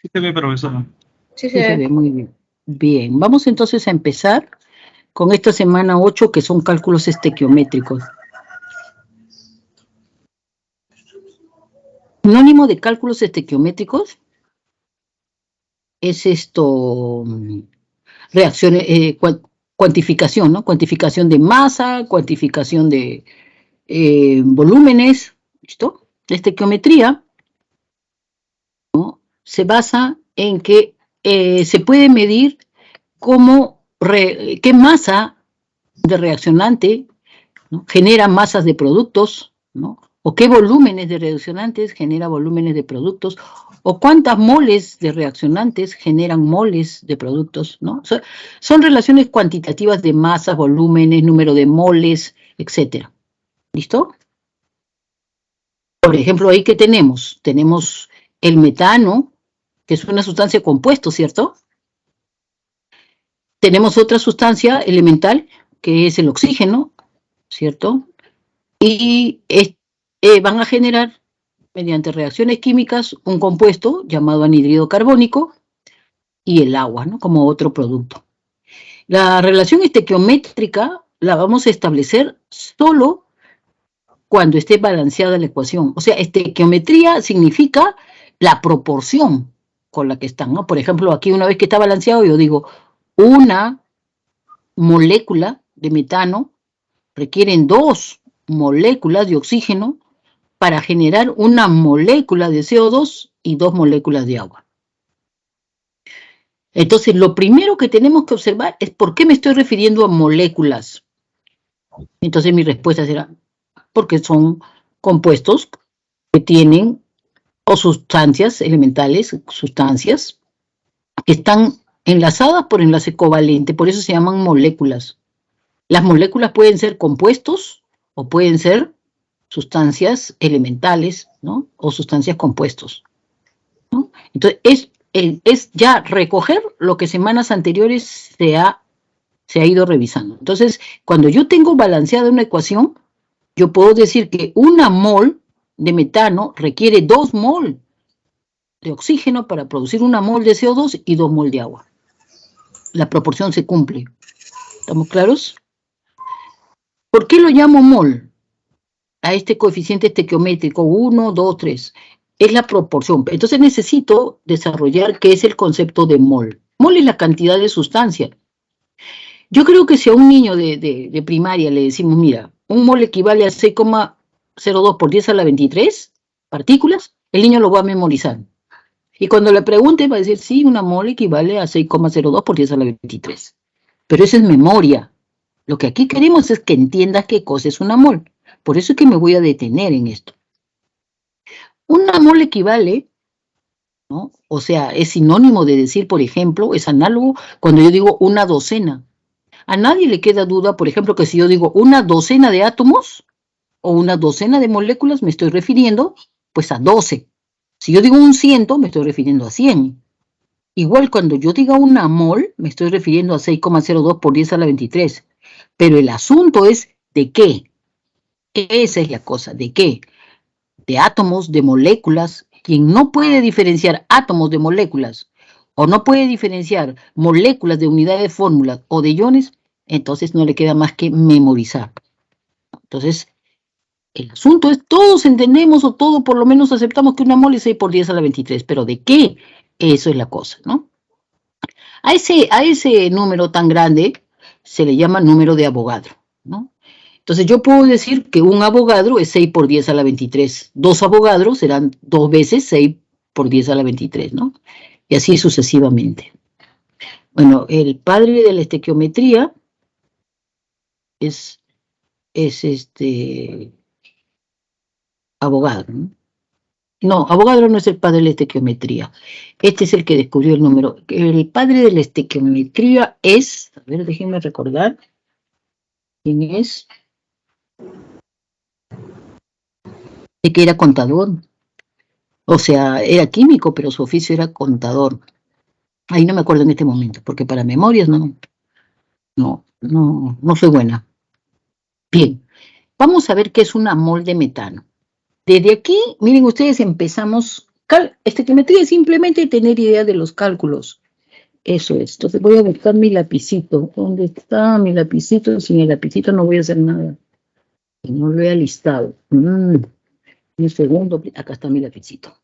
Sí se ve, profesora. Sí se ve muy bien. Bien, vamos entonces a empezar con esta semana 8, que son cálculos estequiométricos. Sinónimo de cálculos estequiométricos es reacciones, cuantificación, ¿no? Cuantificación de masa, cuantificación de volúmenes, ¿listo? La estequiometría, ¿no?, se basa en que se puede medir qué masa de reaccionante, ¿no?, genera masas de productos, ¿no?, o qué volúmenes de reaccionantes genera volúmenes de productos, o cuántas moles de reaccionantes generan moles de productos, ¿no? Son relaciones cuantitativas de masas, volúmenes, número de moles, etcétera. ¿Listo? Por ejemplo, ahí que tenemos el metano, que es una sustancia compuesta, ¿cierto? Tenemos otra sustancia elemental, que es el oxígeno, ¿cierto? Y van a generar, mediante reacciones químicas, un compuesto llamado anhídrido carbónico y el agua, ¿no?, como otro producto. La relación estequiométrica la vamos a establecer solo cuando esté balanceada la ecuación. O sea, estequiometría significa la proporción con la que están, ¿no? Por ejemplo, aquí una vez que está balanceado, yo digo, una molécula de metano requieren 2 moléculas de oxígeno para generar una molécula de CO2 y 2 moléculas de agua. Entonces, lo primero que tenemos que observar es por qué me estoy refiriendo a moléculas. Entonces, mi respuesta será, porque son compuestos que tienen, o sustancias elementales, sustancias que están enlazadas por enlace covalente, por eso se llaman moléculas. Las moléculas pueden ser compuestos o pueden ser sustancias elementales, ¿no?, o sustancias compuestos, ¿no? Entonces, es ya recoger lo que semanas anteriores se ha ido revisando. Entonces, cuando yo tengo balanceada una ecuación, yo puedo decir que una mol de metano requiere 2 mol de oxígeno para producir una mol de CO2 y 2 mol de agua. La proporción se cumple. ¿Estamos claros? ¿Por qué lo llamo mol a este coeficiente estequiométrico? 1, 2, 3. Es la proporción. Entonces necesito desarrollar qué es el concepto de mol. Mol es la cantidad de sustancia. Yo creo que si a un niño de primaria le decimos, mira, un mol equivale a 6,02 por 10 a la 23 partículas, el niño lo va a memorizar. Y cuando le pregunte va a decir, sí, una mol equivale a 6,02 por 10 a la 23. Pero eso es memoria. Lo que aquí queremos es que entiendas qué cosa es una mol. Por eso es que me voy a detener en esto. Una mol equivale, ¿no?, o sea, es sinónimo de decir, por ejemplo, es análogo cuando yo digo una docena. A nadie le queda duda, por ejemplo, que si yo digo una docena de átomos o una docena de moléculas, me estoy refiriendo pues a 12. Si yo digo un 100, me estoy refiriendo a 100. Igual cuando yo diga una mol, me estoy refiriendo a 6,02 por 10 a la 23. Pero el asunto es ¿de qué? Esa es la cosa, ¿de qué? De átomos, de moléculas. Quien no puede diferenciar átomos de moléculas o no puede diferenciar moléculas de unidades de fórmula o de iones, entonces no le queda más que memorizar. Entonces, el asunto es, todos entendemos o todos por lo menos aceptamos que una mol es 6 por 10 a la 23, pero ¿de qué? Eso es la cosa, ¿no? A ese número tan grande se le llama número de Avogadro, ¿no? Entonces yo puedo decir que un Avogadro es 6 por 10 a la 23. 2 Avogadros serán 2 veces 6 por 10 a la 23, ¿no? Y así sucesivamente. Bueno, el padre de la estequiometría es Avogadro, ¿no? No, Avogadro no es el padre de la estequiometría. Este es el que descubrió el número. El padre de la estequiometría es, a ver, déjenme recordar, ¿quién es? De que era contador. O sea, era químico, pero su oficio era contador. Ahí no me acuerdo en este momento, porque para memorias no soy buena. Bien, vamos a ver qué es una mol de metano. Desde aquí, miren ustedes, empezamos Estequiometría es simplemente tener idea de los cálculos. Eso es. Entonces voy a buscar mi lapicito. ¿Dónde está mi lapicito? Sin el lapicito no voy a hacer nada. Y no lo he alistado. Un segundo. Acá está mi lapicito.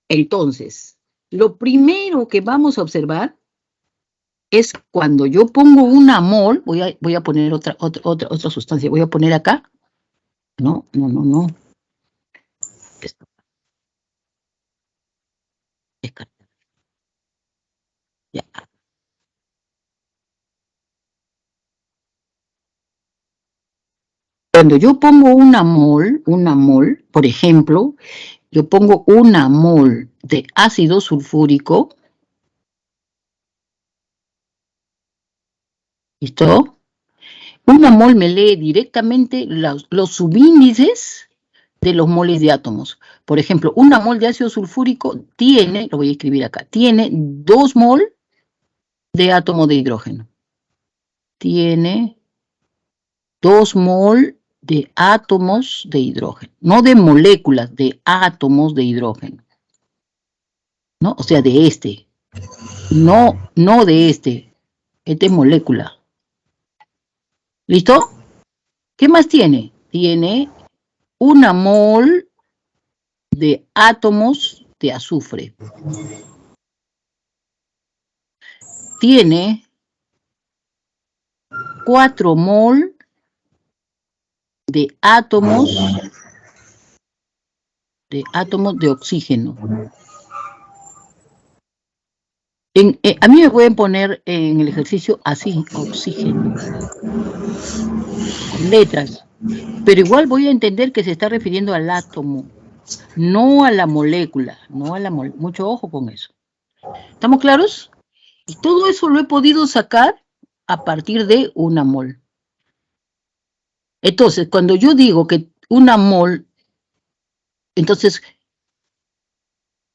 Entonces, lo primero que vamos a observar es cuando yo pongo una mol, voy a poner otra sustancia, voy a poner acá. No. Esto. Ya. Cuando yo pongo una mol, por ejemplo, yo pongo una mol de ácido sulfúrico. ¿Listo? Una mol me lee directamente los subíndices de los moles de átomos. Por ejemplo, una mol de ácido sulfúrico tiene, lo voy a escribir acá, tiene 2 mol de átomo de hidrógeno. Tiene 2 mol de átomos de hidrógeno. No de moléculas, de átomos de hidrógeno. ¿No? O sea, de este. No de este. Esta es molécula. ¿Listo? ¿Qué más tiene? Tiene una mol de átomos de azufre. Tiene 4 mol de átomos de oxígeno. A mí me pueden poner en el ejercicio así, oxígeno. Letras. Pero igual voy a entender que se está refiriendo al átomo, no a la molécula, mucho ojo con eso. ¿Estamos claros? Y todo eso lo he podido sacar a partir de una mol. Entonces, cuando yo digo que una mol, entonces,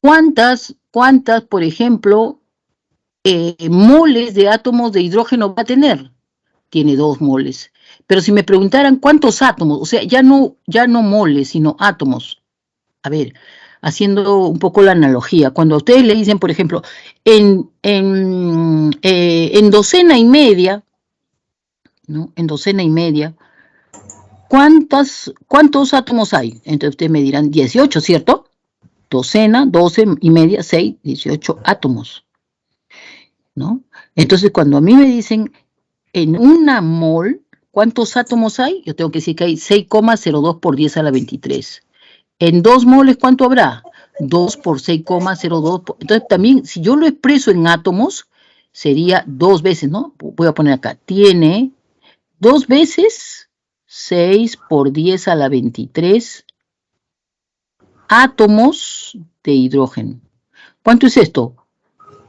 ¿cuántas, por ejemplo, moles de átomos de hidrógeno va a tener? Tiene 2 moles. Pero si me preguntaran cuántos átomos, o sea, ya no moles, sino átomos. A ver, haciendo un poco la analogía, cuando a ustedes le dicen, por ejemplo, en docena y media, ¿no? En docena y media, ¿cuántos átomos hay? Entonces ustedes me dirán 18, ¿cierto? Docena, 12 y media, 6, 18 átomos, ¿no? Entonces cuando a mí me dicen en una mol, ¿cuántos átomos hay? Yo tengo que decir que hay 6,02 por 10 a la 23. En 2 moles, ¿cuánto habrá? 2 por 6,02. Entonces, también, si yo lo expreso en átomos, sería 2 veces, ¿no? Voy a poner acá. Tiene 2 veces 6 por 10 a la 23 átomos de hidrógeno. ¿Cuánto es esto?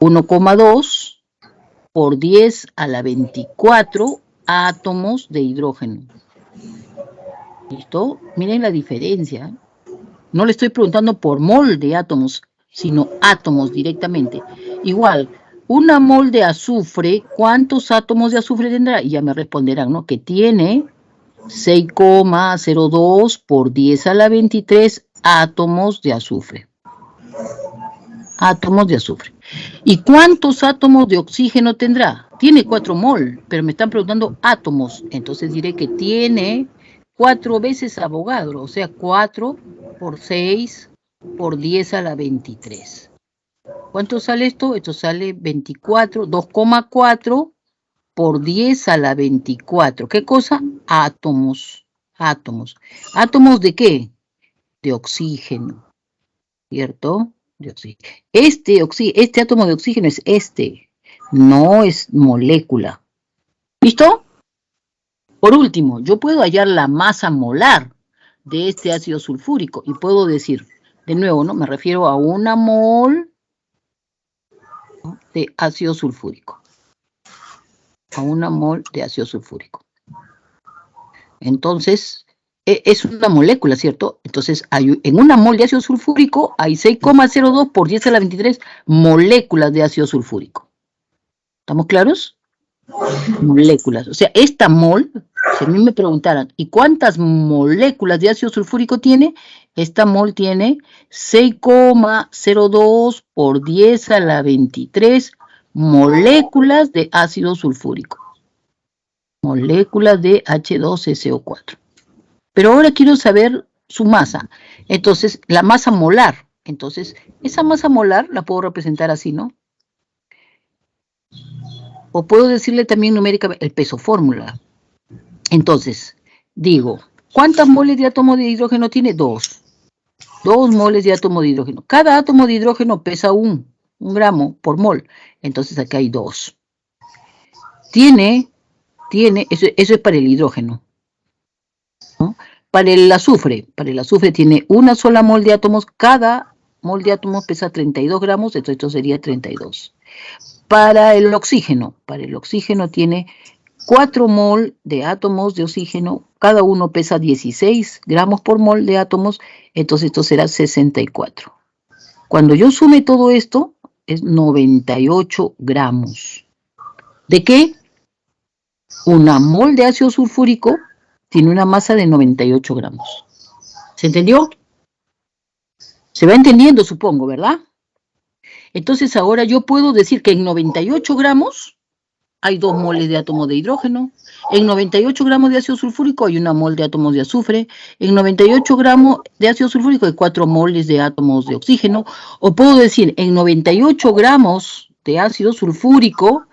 1,2 por 10 a la 24 átomos de hidrógeno. ¿Listo? Miren la diferencia. No le estoy preguntando por mol de átomos, sino átomos directamente. Igual, una mol de azufre, ¿cuántos átomos de azufre tendrá? Y ya me responderán, ¿no? Que tiene 6,02 por 10 a la 23 átomos de azufre. Átomos de azufre. ¿Y cuántos átomos de oxígeno tendrá? Tiene 4 mol, pero me están preguntando átomos. Entonces diré que tiene 4 veces Avogadro, o sea, 4 por 6 por 10 a la 23. ¿Cuánto sale esto? Esto sale 24, 2,4 por 10 a la 24. ¿Qué cosa? Átomos. Átomos. ¿Átomos de qué? De oxígeno, ¿cierto? De oxígeno. Este átomo de oxígeno es este, no es molécula. ¿Listo? Por último, yo puedo hallar la masa molar de este ácido sulfúrico y puedo decir, de nuevo, ¿no? Me refiero a una mol, ¿no? De ácido sulfúrico. A una mol de ácido sulfúrico. Entonces, es una molécula, ¿cierto? Entonces, en una mol de ácido sulfúrico hay 6,02 por 10 a la 23 moléculas de ácido sulfúrico. ¿Estamos claros? Moléculas. O sea, esta mol, si a mí me preguntaran, ¿y cuántas moléculas de ácido sulfúrico tiene? esta mol tiene 6,02 por 10 a la 23 moléculas de ácido sulfúrico. Moléculas de H2SO4. Pero ahora quiero saber su masa. Entonces, la masa molar. Entonces, esa masa molar la puedo representar así, ¿no? O puedo decirle también numéricamente el peso fórmula. Entonces, digo, ¿cuántas moles de átomo de hidrógeno tiene? 2. 2 moles de átomo de hidrógeno. Cada átomo de hidrógeno pesa un gramo por mol. Entonces, acá hay 2. Eso es para el hidrógeno, ¿no? Para el azufre tiene una sola mol de átomos, cada mol de átomos pesa 32 gramos, entonces esto sería 32. Para el oxígeno tiene 4 mol de átomos de oxígeno, cada uno pesa 16 gramos por mol de átomos, entonces esto será 64. Cuando yo sume todo esto, es 98 gramos. ¿De qué? Una mol de ácido sulfúrico tiene una masa de 98 gramos. ¿Se entendió? Se va entendiendo, supongo, ¿verdad? Entonces ahora yo puedo decir que en 98 gramos hay 2 moles de átomos de hidrógeno. En 98 gramos de ácido sulfúrico hay una mol de átomos de azufre. En 98 gramos de ácido sulfúrico hay 4 moles de átomos de oxígeno. O puedo decir, en 98 gramos de ácido sulfúrico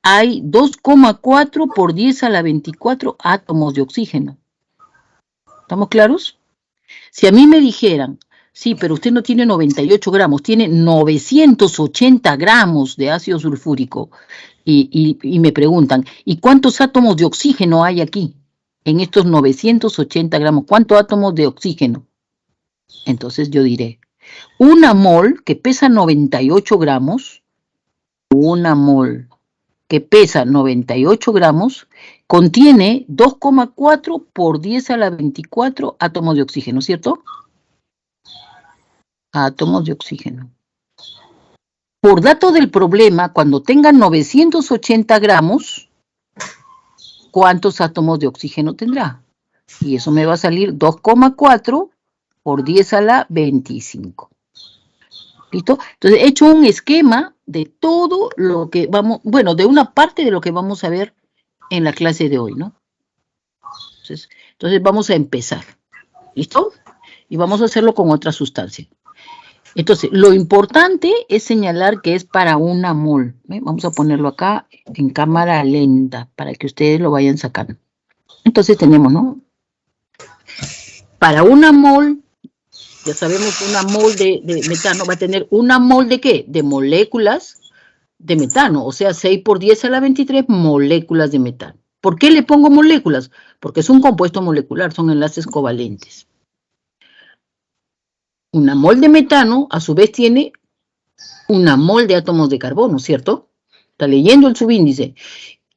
hay 2,4 por 10 a la 24 átomos de oxígeno. ¿Estamos claros? Si a mí me dijeran, sí, pero usted no tiene 98 gramos, tiene 980 gramos de ácido sulfúrico, y me preguntan, ¿y cuántos átomos de oxígeno hay aquí? En estos 980 gramos, ¿cuántos átomos de oxígeno? Entonces yo diré, una mol que pesa 98 gramos, una mol que pesa 98 gramos, contiene 2,4 por 10 a la 24 átomos de oxígeno, ¿cierto? Átomos de oxígeno. Por dato del problema, cuando tengan 980 gramos, ¿cuántos átomos de oxígeno tendrá? Y eso me va a salir 2,4 por 10 a la 25. ¿Listo? Entonces, he hecho un esquema de todo lo que vamos, bueno, de una parte de lo que vamos a ver en la clase de hoy, ¿no? Entonces vamos a empezar. ¿Listo? Y vamos a hacerlo con otra sustancia. Entonces, lo importante es señalar que es para una mol. ¿Ve? Vamos a ponerlo acá en cámara lenta para que ustedes lo vayan sacando. Entonces tenemos, ¿no? Para una mol, ya sabemos, una mol de metano va a tener una mol de ¿qué? De moléculas de metano, o sea, 6 por 10 a la 23 moléculas de metano. ¿Por qué le pongo moléculas? Porque es un compuesto molecular, son enlaces covalentes. Una mol de metano, a su vez, tiene una mol de átomos de carbono, ¿cierto? Está leyendo el subíndice.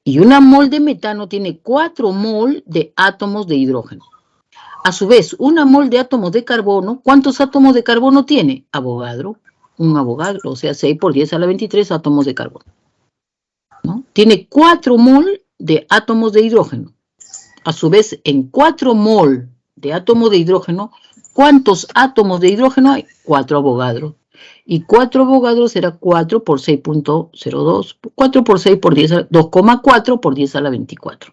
Y una mol de metano tiene 4 mol de átomos de hidrógeno. A su vez, una mol de átomos de carbono, ¿cuántos átomos de carbono tiene? Avogadro, un Avogadro, o sea, 6 por 10 a la 23 átomos de carbono, ¿no? Tiene 4 mol de átomos de hidrógeno. A su vez, en 4 mol de átomos de hidrógeno, ¿cuántos átomos de hidrógeno hay? 4 Avogadro. Y 4 Avogadro será 4 por 6.02, 4 por 6 por 10, 2,4 por 10 a la 24.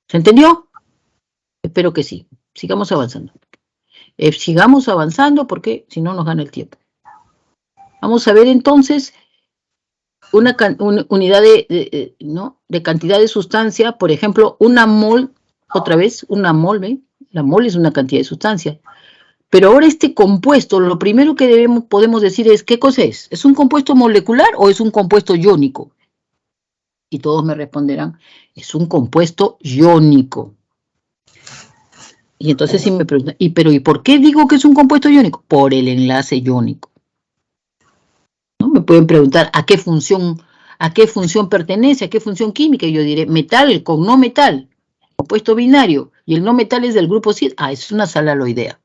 ¿Se entendió? Espero que sí. Sigamos avanzando. Sigamos avanzando porque si no nos gana el tiempo. Vamos a ver entonces una unidad de cantidad de sustancia, por ejemplo, una mol, otra vez, una mol, ¿ven? La mol es una cantidad de sustancia. Pero ahora este compuesto, lo primero que podemos decir es, ¿qué cosa es? ¿Es un compuesto molecular o es un compuesto iónico? Y todos me responderán, es un compuesto iónico. Y entonces si me preguntan, ¿y por qué digo que es un compuesto iónico? Por el enlace iónico. ¿No? Me pueden preguntar a qué función pertenece, a qué función química. Y yo diré metal con no metal, compuesto binario, y el no metal es del grupo CID. Es una sal aloidea,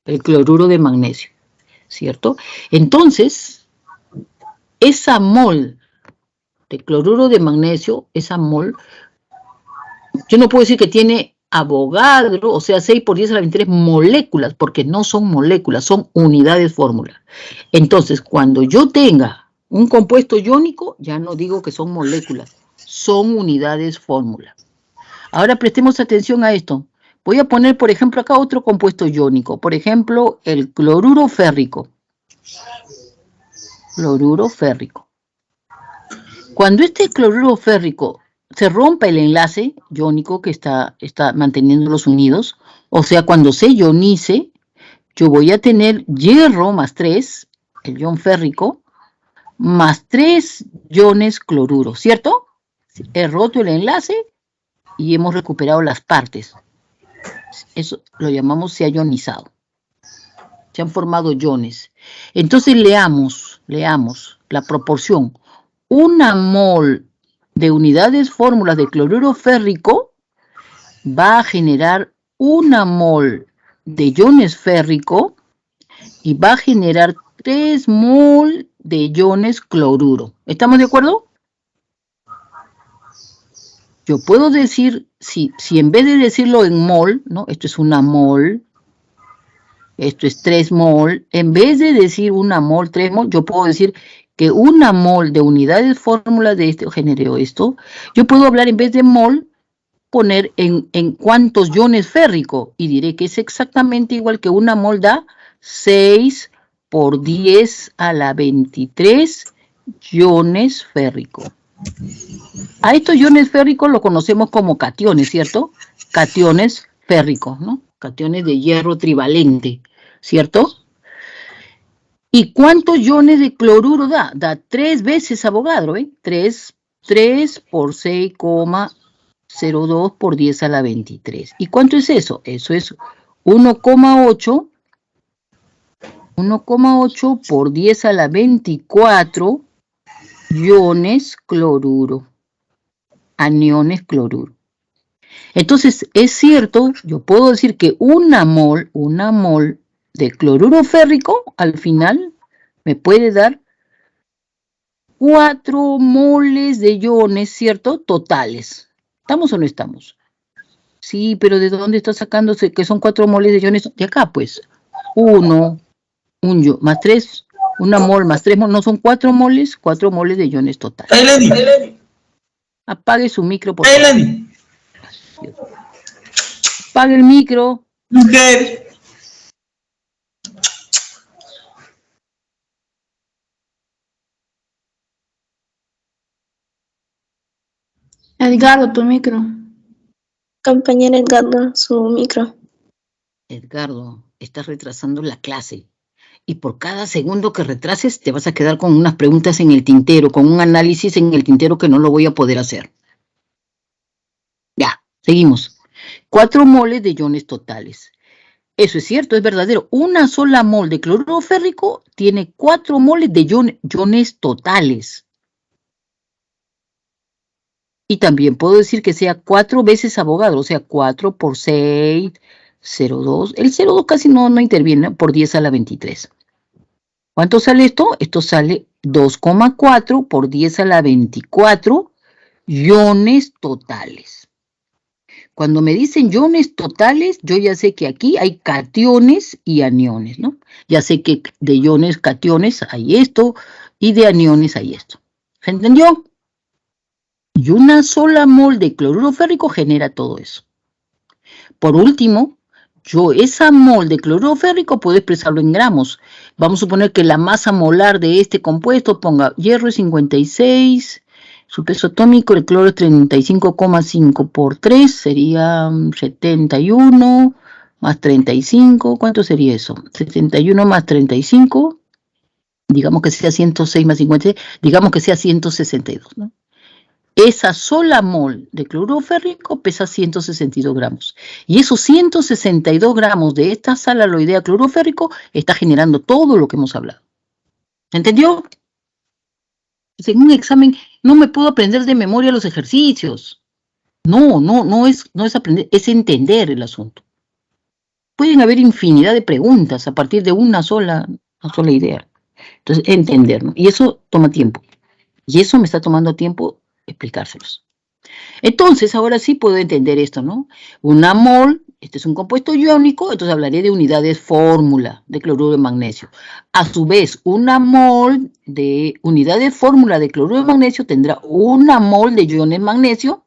el cloruro de magnesio, ¿cierto? Entonces, esa mol de cloruro de magnesio, esa mol, yo no puedo decir que tiene Avogadro, o sea, 6 por 10 a la 23 moléculas, porque no son moléculas, son unidades fórmula. Entonces, cuando yo tenga un compuesto iónico, ya no digo que son moléculas, son unidades fórmula. Ahora prestemos atención a esto. Voy a poner, por ejemplo, acá otro compuesto iónico, por ejemplo, el cloruro férrico. Cloruro férrico. Cuando este cloruro férrico se rompa el enlace iónico que está manteniéndolos unidos, o sea, cuando se ionice, yo voy a tener hierro más 3, el ion férrico, más 3 iones cloruro, ¿cierto? He roto el enlace y hemos recuperado las partes. Eso lo llamamos se ha ionizado. Se han formado iones. Entonces leamos la proporción. 1 mol de unidades fórmulas de cloruro férrico va a generar 1 mol de iones férrico y va a generar 3 mol de iones cloruro. ¿Estamos de acuerdo? Yo puedo decir, si en vez de decirlo en mol, ¿no? Esto es 1 mol, esto es 3 mol, en vez de decir 1 mol, 3 mol, yo puedo decir que 1 mol de unidades fórmula de este generó esto. Yo puedo hablar en vez de mol, poner en cuántos iones férrico y diré que es exactamente igual que 1 mol da 6 por 10 a la 23 iones férrico. A estos iones férricos los conocemos como cationes, ¿cierto? Cationes férricos, ¿no? Cationes de hierro trivalente, ¿cierto? ¿Y cuántos iones de cloruro da? Da 3 veces Avogadro, ¿eh? 3 por 6,02 por 10 a la 23. ¿Y cuánto es eso? Eso es 1,8 por 10 a la 24 iones cloruro. Aniones cloruro. Entonces, es cierto, yo puedo decir que 1 mol de cloruro férrico, al final, me puede dar 4 moles de iones, ¿cierto? Totales. ¿Estamos o no estamos? Sí, pero ¿de dónde está sacándose que son 4 moles de iones? De acá, pues. 1 más 3, 1 mol más 3 mol, no son 4 moles de iones totales. Apague su micro, por favor. Apague el micro. Mujer. Edgardo, tu micro. Compañero Edgardo, su micro. Edgardo, estás retrasando la clase. Y por cada segundo que retrases te vas a quedar con unas preguntas en el tintero, con un análisis en el tintero que no lo voy a poder hacer. Ya, seguimos. 4 moles de iones totales. Eso es cierto, es verdadero. 1 sola mol de cloruro férrico tiene 4 moles de iones totales. Y también puedo decir que sea 4 veces Avogadro, o sea, 4 por 6, 0,2. El 0,2 casi no interviene, por 10 a la 23. ¿Cuánto sale esto? Esto sale 2,4 por 10 a la 24 iones totales. Cuando me dicen iones totales, yo ya sé que aquí hay cationes y aniones, ¿no? Ya sé que de iones, cationes hay esto y de aniones hay esto. ¿Se entendió? Y 1 sola mol de cloruro férrico genera todo eso. Por último, yo esa mol de cloruro férrico puedo expresarlo en gramos. Vamos a suponer que la masa molar de este compuesto, ponga hierro es 56, su peso atómico, el cloro es 35,5 por 3, sería 71 más 35, ¿cuánto sería eso? 71 más 35, digamos que sea 106 más 56, digamos que sea 162, ¿no? Esa sola mol de cloruro férrico pesa 162 gramos. Y esos 162 gramos de esta sal aloidea cloruro férrico está generando todo lo que hemos hablado. ¿Entendió? En un examen no me puedo aprender de memoria los ejercicios. No es aprender, es entender el asunto. Pueden haber infinidad de preguntas a partir de una sola idea. Entonces, entender, ¿no? Y eso toma tiempo. Y eso me está tomando tiempo explicárselos. Entonces, ahora sí puedo entender esto, ¿no? Una mol, este es un compuesto iónico, entonces hablaré de unidades fórmula de cloruro de magnesio. A su vez, una mol de unidad de fórmula de cloruro de magnesio tendrá una mol de iones magnesio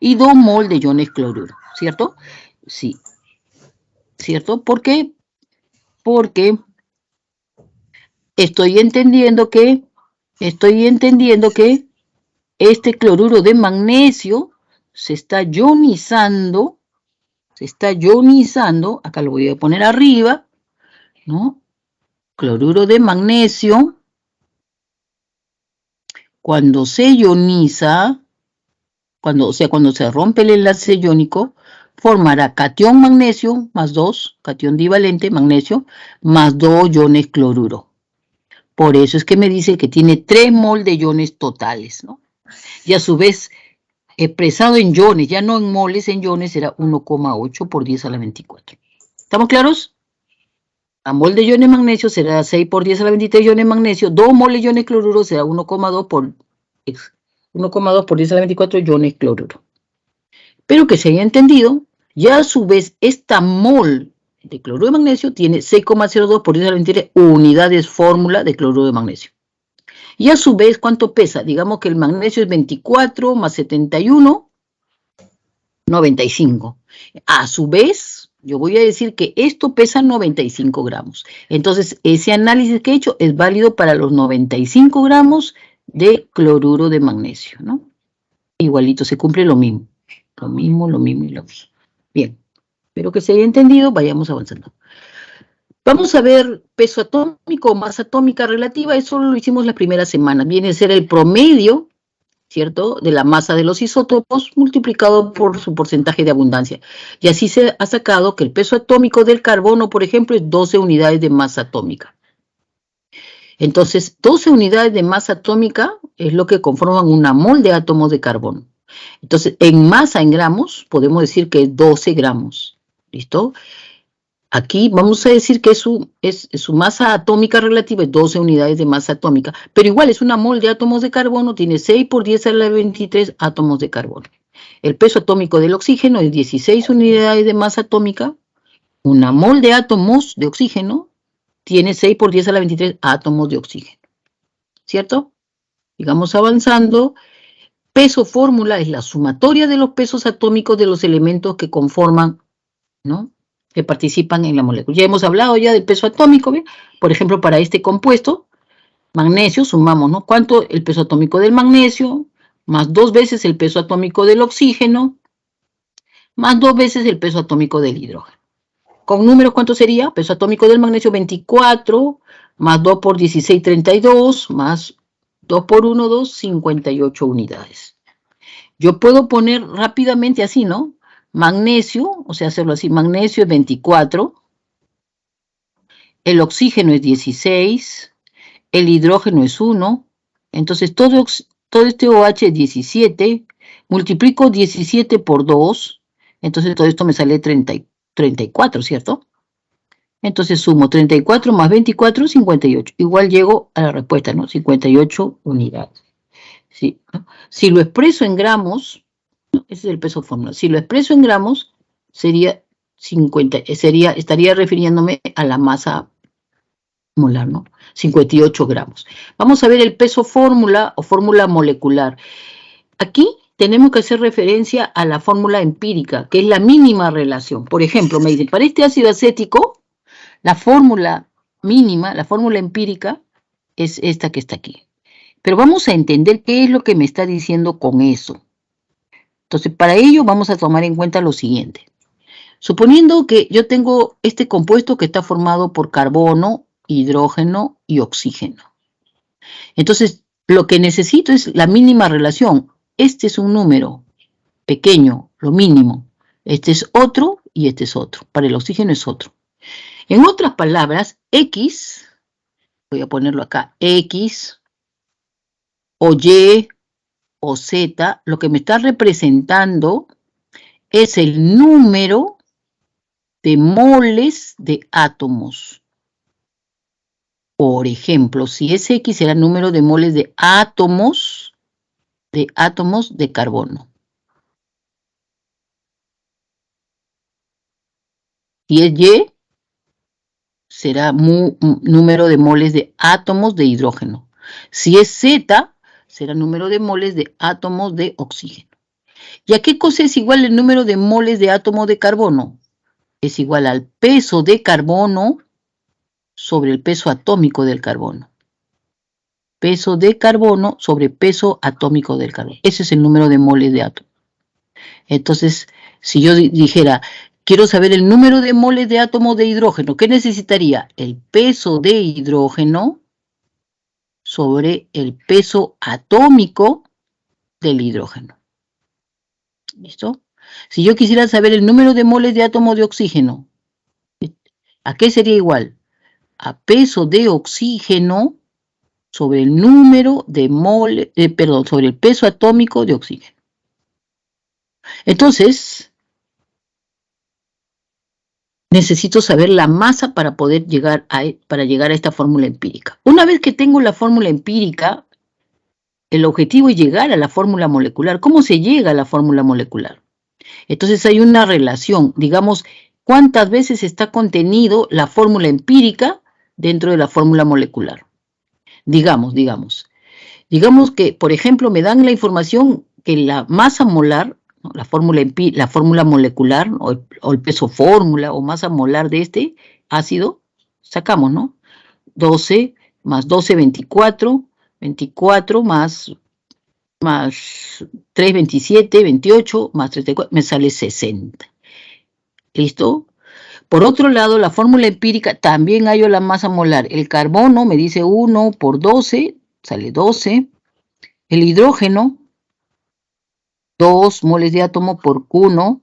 y 2 mol de iones cloruro, ¿cierto? Sí, ¿cierto? ¿Por qué? Porque estoy entendiendo que este cloruro de magnesio se está ionizando, acá lo voy a poner arriba, ¿no? Cloruro de magnesio, cuando se ioniza, cuando se rompe el enlace iónico, formará catión magnesio más 2, catión divalente magnesio, más 2 iones cloruro. Por eso es que me dice que tiene 3 mol de iones totales, ¿no? Y a su vez, expresado en iones, ya no en moles, en iones será 1,8 por 10 a la 24. ¿Estamos claros? La mol de iones magnesio será 6 por 10 a la 23 iones magnesio, 2 moles de iones cloruro será 1,2 por 10 a la 24 iones cloruro. Pero que se haya entendido, ya a su vez esta mol de cloruro de magnesio tiene 6,02 por 10 a la 23 unidades fórmula de cloruro de magnesio. Y a su vez, ¿cuánto pesa? Digamos que el magnesio es 24 más 71, 95. A su vez, yo voy a decir que esto pesa 95 gramos. Entonces, ese análisis que he hecho es válido para los 95 gramos de cloruro de magnesio, ¿no? Igualito, se cumple lo mismo. Lo mismo. Bien, espero que se haya entendido, vayamos avanzando. Vamos a ver peso atómico o masa atómica relativa, eso lo hicimos la primera semana. Viene a ser el promedio, ¿cierto?, de la masa de los isótopos multiplicado por su porcentaje de abundancia. Y así se ha sacado que el peso atómico del carbono, por ejemplo, es 12 unidades de masa atómica. Entonces, 12 unidades de masa atómica es lo que conforman una mol de átomos de carbono. Entonces, en masa, en gramos, podemos decir que es 12 gramos. ¿Listo? Aquí vamos a decir que su masa atómica relativa es 12 unidades de masa atómica, pero igual es una mol de átomos de carbono, tiene 6 por 10 a la 23 átomos de carbono. El peso atómico del oxígeno es 16 unidades de masa atómica, una mol de átomos de oxígeno tiene 6 por 10 a la 23 átomos de oxígeno, ¿cierto? Sigamos avanzando. Peso fórmula es la sumatoria de los pesos atómicos de los elementos que conforman, ¿no?, que participan en la molécula. Ya hemos hablado ya del peso atómico, ¿bien? Por ejemplo, para este compuesto, magnesio, sumamos, ¿no? ¿Cuánto? El peso atómico del magnesio, más 2 veces el peso atómico del oxígeno, más 2 veces el peso atómico del hidrógeno. Con números, ¿cuánto sería? Peso atómico del magnesio, 24, más 2 por 16, 32, más 2 por 1, 2, 58 unidades. Yo puedo poner rápidamente así, ¿no? Magnesio, o sea, hacerlo así, magnesio es 24, el oxígeno es 16, el hidrógeno es 1, entonces todo este OH es 17, multiplico 17 por 2, entonces todo esto me sale 34, ¿cierto? Entonces sumo 34 más 24, 58. Igual llego a la respuesta, ¿no? 58 unidades. ¿Sí? ¿No? Si lo expreso en gramos, ¿no?, ese es el peso fórmula. Si lo expreso en gramos, estaría refiriéndome a la masa molar, ¿no? 58 gramos. Vamos a ver el peso fórmula o fórmula molecular. Aquí tenemos que hacer referencia a la fórmula empírica, que es la mínima relación. Por ejemplo, me dicen, para este ácido acético, la fórmula mínima, la fórmula empírica, es esta que está aquí. Pero vamos a entender qué es lo que me está diciendo con eso. Entonces, para ello vamos a tomar en cuenta lo siguiente. Suponiendo que yo tengo este compuesto que está formado por carbono, hidrógeno y oxígeno. Entonces, lo que necesito es la mínima relación. Este es un número pequeño, lo mínimo. Este es otro y este es otro. Para el oxígeno es otro. En otras palabras, X, voy a ponerlo acá, X o Y o Z, lo que me está representando es el número de moles de átomos. Por ejemplo, si es X será el número de moles de átomos de carbono. Si es Y, será número de moles de átomos de hidrógeno. Si es Z, será número de moles de átomos de oxígeno. ¿Y a qué cosa es igual el número de moles de átomo de carbono? Es igual al peso de carbono sobre el peso atómico del carbono. Peso de carbono sobre peso atómico del carbono. Ese es el número de moles de átomo. Entonces, si yo dijera, quiero saber el número de moles de átomo de hidrógeno, ¿qué necesitaría? El peso de hidrógeno sobre el peso atómico del hidrógeno. ¿Listo? Si yo quisiera saber el número de moles de átomo de oxígeno, ¿a qué sería igual? A peso de oxígeno sobre el número de moles, sobre el peso atómico de oxígeno. Entonces, necesito saber la masa para poder llegar a esta fórmula empírica. Una vez que tengo la fórmula empírica, el objetivo es llegar a la fórmula molecular. ¿Cómo se llega a la fórmula molecular? Entonces hay una relación, digamos, ¿cuántas veces está contenido la fórmula empírica dentro de la fórmula molecular? Digamos que, por ejemplo, me dan la información que la masa molar, ¿no?, la fórmula molecular o el peso fórmula o masa molar de este ácido, sacamos, ¿no? 12 más 12, 24, 24 más 3, 27, 28, más 34, me sale 60. ¿Listo? Por otro lado, la fórmula empírica también hallo la masa molar. El carbono me dice 1 por 12, sale 12. El hidrógeno, 2 moles de átomo por Q1,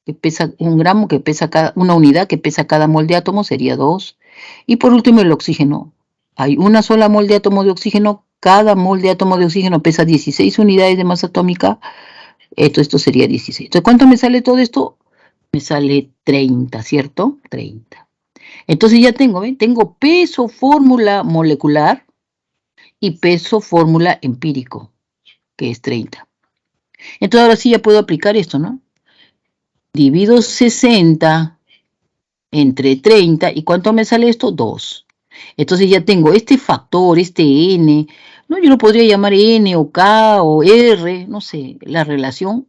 que pesa 1 gramo, que pesa una unidad que pesa cada mol de átomo, sería 2. Y por último, el oxígeno. Hay una sola mol de átomo de oxígeno. Cada mol de átomo de oxígeno pesa 16 unidades de masa atómica. Esto sería 16. Entonces, ¿cuánto me sale todo esto? Me sale 30, ¿cierto? 30. Entonces ya tengo, ¿ven? Tengo peso fórmula molecular y peso fórmula empírico, que es 30. Entonces ahora sí ya puedo aplicar esto, ¿no? Divido 60 entre 30, ¿y cuánto me sale esto? 2. Entonces ya tengo este factor, este n, ¿no? Yo lo podría llamar n o k o r, no sé, la relación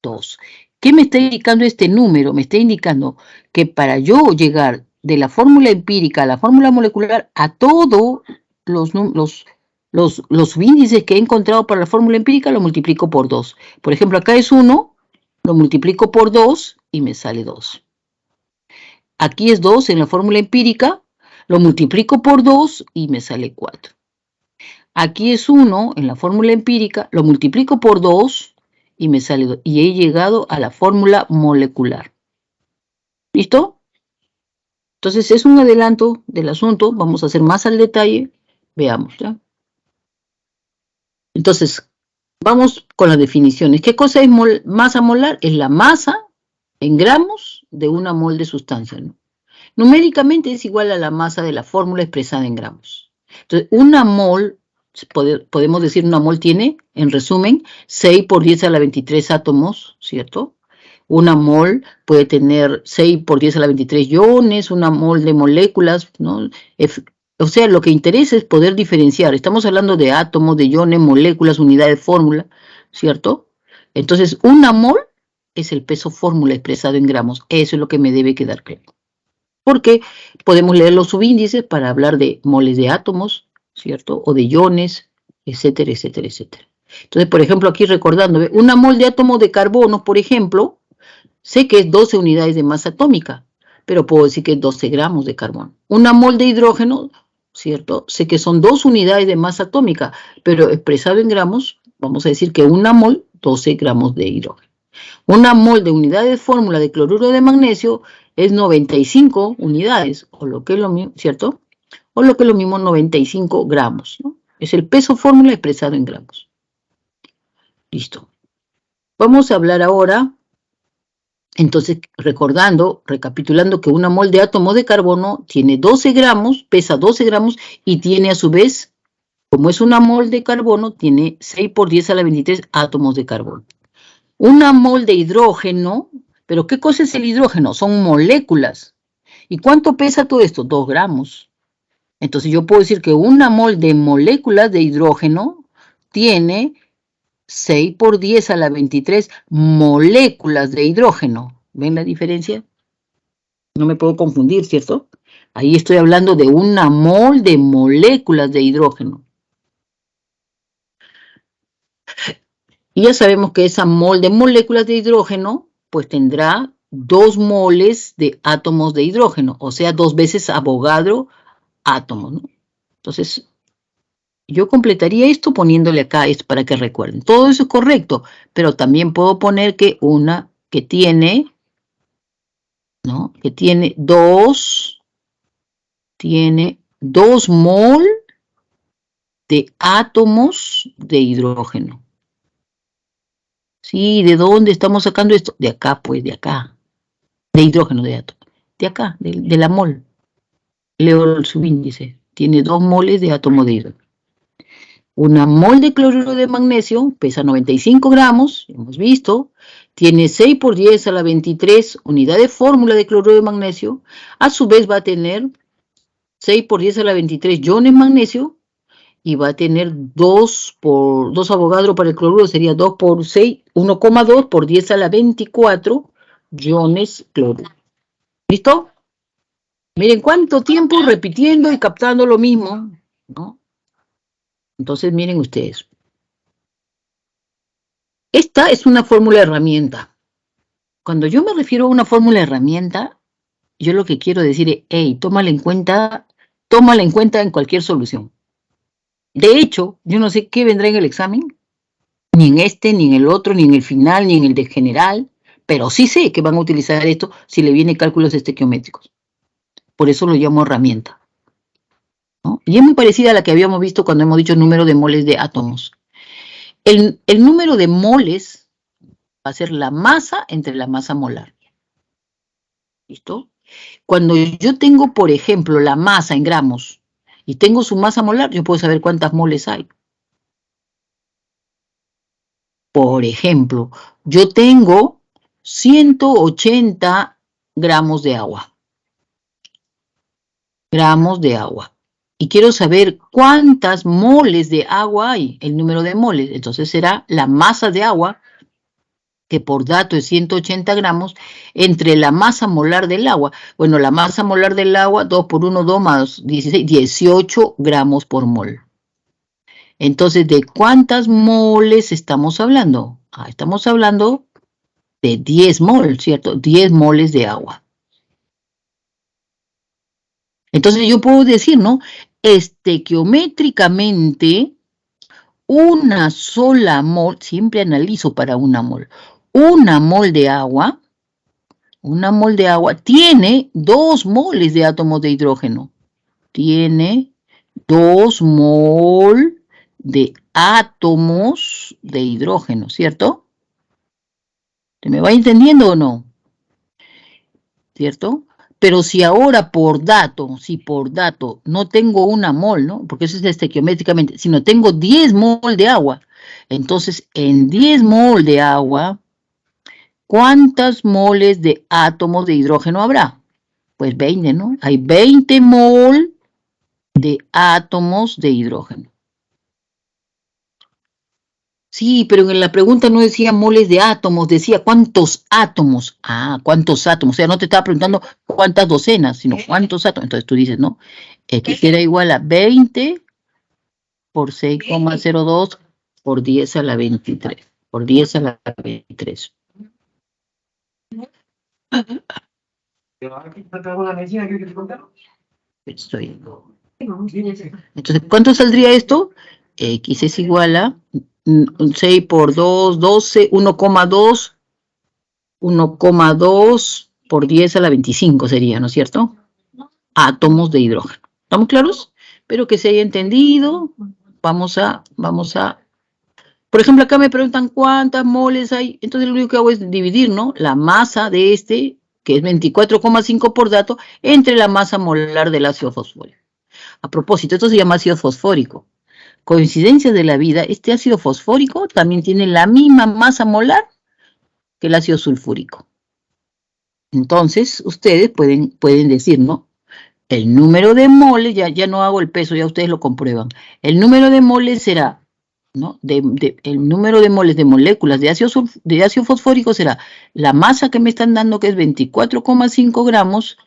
2. ¿Qué me está indicando este número? Me está indicando que para yo llegar de la fórmula empírica a la fórmula molecular, a todos los índices que he encontrado para la fórmula empírica, lo multiplico por 2. Por ejemplo, acá es 1, lo multiplico por 2 y me sale 2. Aquí es 2 en la fórmula empírica, lo multiplico por 2 y me sale 4. Aquí es 1 en la fórmula empírica, lo multiplico por 2 y me sale 2. Y he llegado a la fórmula molecular. ¿Listo? Entonces es un adelanto del asunto. Vamos a hacer más al detalle. Veamos, ¿ya? Entonces, vamos con las definiciones. ¿Qué cosa es masa molar? Es la masa en gramos de una mol de sustancia, ¿no? Numéricamente es igual a la masa de la fórmula expresada en gramos. Entonces, una mol, podemos decir una mol tiene, en resumen, 6 por 10 a la 23 átomos, ¿cierto? Una mol puede tener 6 por 10 a la 23 iones, una mol de moléculas, ¿no? O sea, lo que interesa es poder diferenciar. Estamos hablando de átomos, de iones, moléculas, unidades de fórmula, ¿cierto? Entonces, una mol es el peso fórmula expresado en gramos. Eso es lo que me debe quedar claro. Porque podemos leer los subíndices para hablar de moles de átomos, ¿cierto? O de iones, etcétera, etcétera, etcétera. Entonces, por ejemplo, aquí recordando, una mol de átomo de carbono, por ejemplo, sé que es 12 unidades de masa atómica, pero puedo decir que es 12 gramos de carbono. Una mol de hidrógeno, ¿cierto? Sé que son 2 unidades de masa atómica, pero expresado en gramos, vamos a decir que una mol, 12 gramos de hidrógeno. Una mol de unidad de fórmula de cloruro de magnesio es 95 unidades, o lo que es lo mismo, ¿cierto? O lo que es lo mismo, 95 gramos, ¿no? Es el peso fórmula expresado en gramos. Listo. Vamos a hablar ahora, entonces, recapitulando que una mol de átomo de carbono tiene 12 gramos, pesa 12 gramos y tiene a su vez, como es una mol de carbono, tiene 6 por 10 a la 23 átomos de carbono. Una mol de hidrógeno Pero ¿qué cosa es el hidrógeno? Son moléculas. ¿Y cuánto pesa todo esto? 2 gramos. Entonces yo puedo decir que una mol de moléculas de hidrógeno tiene 6 por 10 a la 23 moléculas de hidrógeno. ¿Ven la diferencia? No me puedo confundir, ¿cierto? Ahí estoy hablando de una mol de moléculas de hidrógeno. Y ya sabemos que esa mol de moléculas de hidrógeno, pues tendrá 2 moles de átomos de hidrógeno, o sea, 2 veces Avogadro átomos, ¿no? Entonces, yo completaría esto poniéndole acá esto para que recuerden. Todo eso es correcto, pero también puedo poner que una que tiene, ¿no? Que tiene 2 mol de átomos de hidrógeno. Sí, ¿de dónde estamos sacando esto? De acá, pues, de acá. De hidrógeno, de átomo. De acá, de la mol. Leo el subíndice. Tiene 2 moles de átomo de hidrógeno. Una mol de cloruro de magnesio pesa 95 gramos, hemos visto. Tiene 6 por 10 a la 23 unidad de fórmula de cloruro de magnesio. A su vez va a tener 6 por 10 a la 23 iones magnesio. Y va a tener 2 Avogadro para el cloruro, sería 2 por 6, 1,2 por 10 a la 24 iones cloruro. ¿Listo? Miren cuánto tiempo repitiendo y captando lo mismo, ¿no? Entonces, miren ustedes. Esta es una fórmula herramienta. Cuando yo me refiero a una fórmula herramienta, yo lo que quiero decir es, hey, tómala en cuenta en cualquier solución. De hecho, yo no sé qué vendrá en el examen, ni en este, ni en el otro, ni en el final, ni en el de general, pero sí sé que van a utilizar esto si le viene cálculos estequiométricos. Por eso lo llamo herramienta, ¿no? Y es muy parecida a la que habíamos visto cuando hemos dicho número de moles de átomos. El número de moles va a ser la masa entre la masa molar. ¿Listo? Cuando yo tengo, por ejemplo, la masa en gramos y tengo su masa molar, yo puedo saber cuántas moles hay. Por ejemplo, yo tengo 180 gramos de agua. Y quiero saber cuántas moles de agua hay, el número de moles. Entonces será la masa de agua, que por dato es 180 gramos, entre la masa molar del agua. Bueno, la masa molar del agua, 2 por 1, 2 más 16, 18 gramos por mol. Entonces, ¿de cuántas moles estamos hablando? Estamos hablando de 10 mol, ¿cierto? 10 moles de agua. Entonces yo puedo decir, ¿no? Estequiométricamente, una sola mol, siempre analizo para una mol de agua tiene 2 moles de átomos de hidrógeno. Tiene 2 mol de átomos de hidrógeno, ¿cierto? ¿Se me va entendiendo o no? ¿Cierto? Pero si ahora por dato no tengo una mol, ¿no? Porque eso es estequiométricamente, sino tengo 10 mol de agua. Entonces, en 10 mol de agua, ¿cuántas moles de átomos de hidrógeno habrá? Pues 20, ¿no? Hay 20 mol de átomos de hidrógeno. Sí, pero en la pregunta no decía moles de átomos, decía cuántos átomos. ¿Cuántos átomos? O sea, no te estaba preguntando cuántas docenas, sino cuántos átomos. Entonces tú dices, ¿no? X era igual a 20 por 6,02 por 10 a la 23. Por 10 a la 23. Entonces, ¿cuánto saldría esto? X es igual a 6 por 2, 12, 1,2 por 10 a la 25 sería, ¿no es cierto? Átomos de hidrógeno. ¿Estamos claros? Espero que se haya entendido. Vamos a... Por ejemplo, acá me preguntan cuántas moles hay. Entonces lo único que hago es dividir, ¿no? La masa de este, que es 24,5 por dato, entre la masa molar del ácido fosfórico. A propósito, esto se llama ácido fosfórico. Coincidencias de la vida, este ácido fosfórico también tiene la misma masa molar que el ácido sulfúrico. Entonces, ustedes pueden decir, ¿no? El número de moles, ya no hago el peso, ya ustedes lo comprueban. El número de moles será, ¿no? El número de moles de moléculas de ácido fosfórico será la masa que me están dando, que es 24,5 gramos,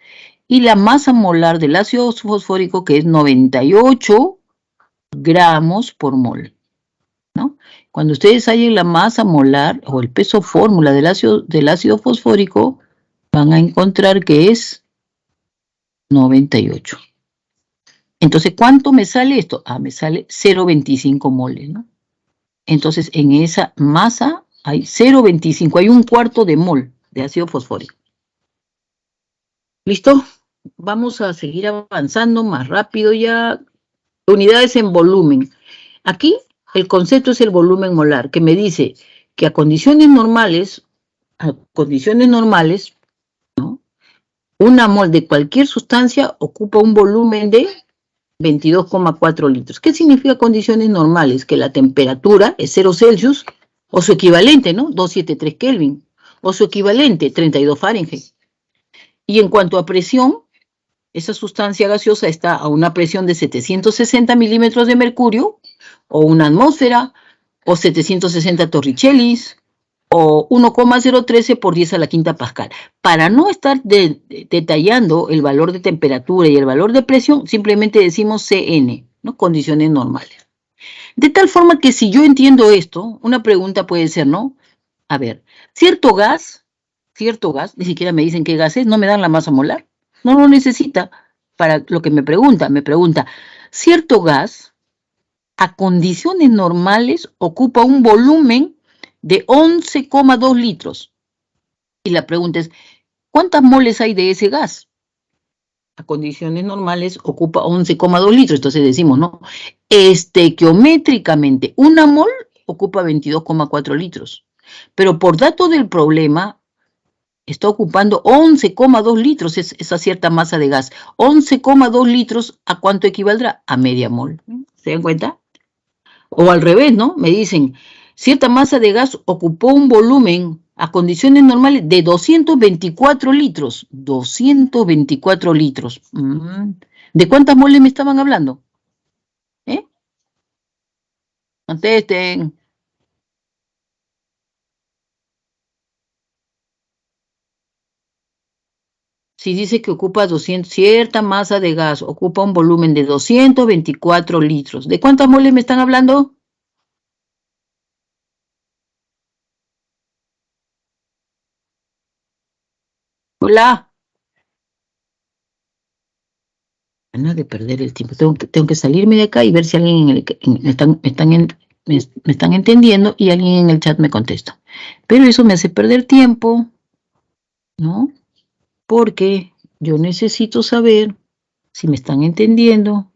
y la masa molar del ácido fosfórico, que es 98 gramos por mol, ¿no? Cuando ustedes hallen la masa molar o el peso fórmula del ácido fosfórico, van a encontrar que es 98. Entonces, ¿cuánto me sale esto? Me sale 0,25 moles, ¿no? Entonces, en esa masa hay 0,25, hay un cuarto de mol de ácido fosfórico. ¿Listo? Vamos a seguir avanzando más rápido ya. Unidades en volumen. Aquí el concepto es el volumen molar, que me dice que a condiciones normales, ¿no? Una mol de cualquier sustancia ocupa un volumen de 22,4 litros. ¿Qué significa condiciones normales? Que la temperatura es 0 Celsius o su equivalente, ¿no? 273 Kelvin o su equivalente, 32 Fahrenheit. Y en cuanto a presión, esa sustancia gaseosa está a una presión de 760 milímetros de mercurio o una atmósfera o 760 torricellis o 1,013 por 10 a la quinta pascal. Para no estar detallando el valor de temperatura y el valor de presión, simplemente decimos CN, ¿no? Condiciones normales. De tal forma que si yo entiendo esto, una pregunta puede ser, ¿no? A ver, cierto gas, ni siquiera me dicen qué gas es, no me dan la masa molar, no lo necesita para lo que me pregunta, cierto gas a condiciones normales ocupa un volumen de 11,2 litros. Y la pregunta es, ¿cuántas moles hay de ese gas? A condiciones normales ocupa 11,2 litros. Entonces decimos, ¿no? Estequiométricamente, una mol ocupa 22,4 litros. Pero por dato del problema, está ocupando 11,2 litros esa cierta masa de gas. 11,2 litros, ¿a cuánto equivaldrá? A media mol. ¿Se dan cuenta? O al revés, ¿no? Me dicen, cierta masa de gas ocupó un volumen a condiciones normales de 224 litros. 224 litros. ¿De cuántas moles me estaban hablando? Contesten. Si dice que ocupa cierta masa de gas, ocupa un volumen de 224 litros. ¿De cuántas moles me están hablando? Hola. Ganas de perder el tiempo. Tengo que salirme de acá y ver si alguien me están entendiendo y alguien en el chat me contesta. Pero eso me hace perder tiempo, ¿no? Porque yo necesito saber si me están entendiendo.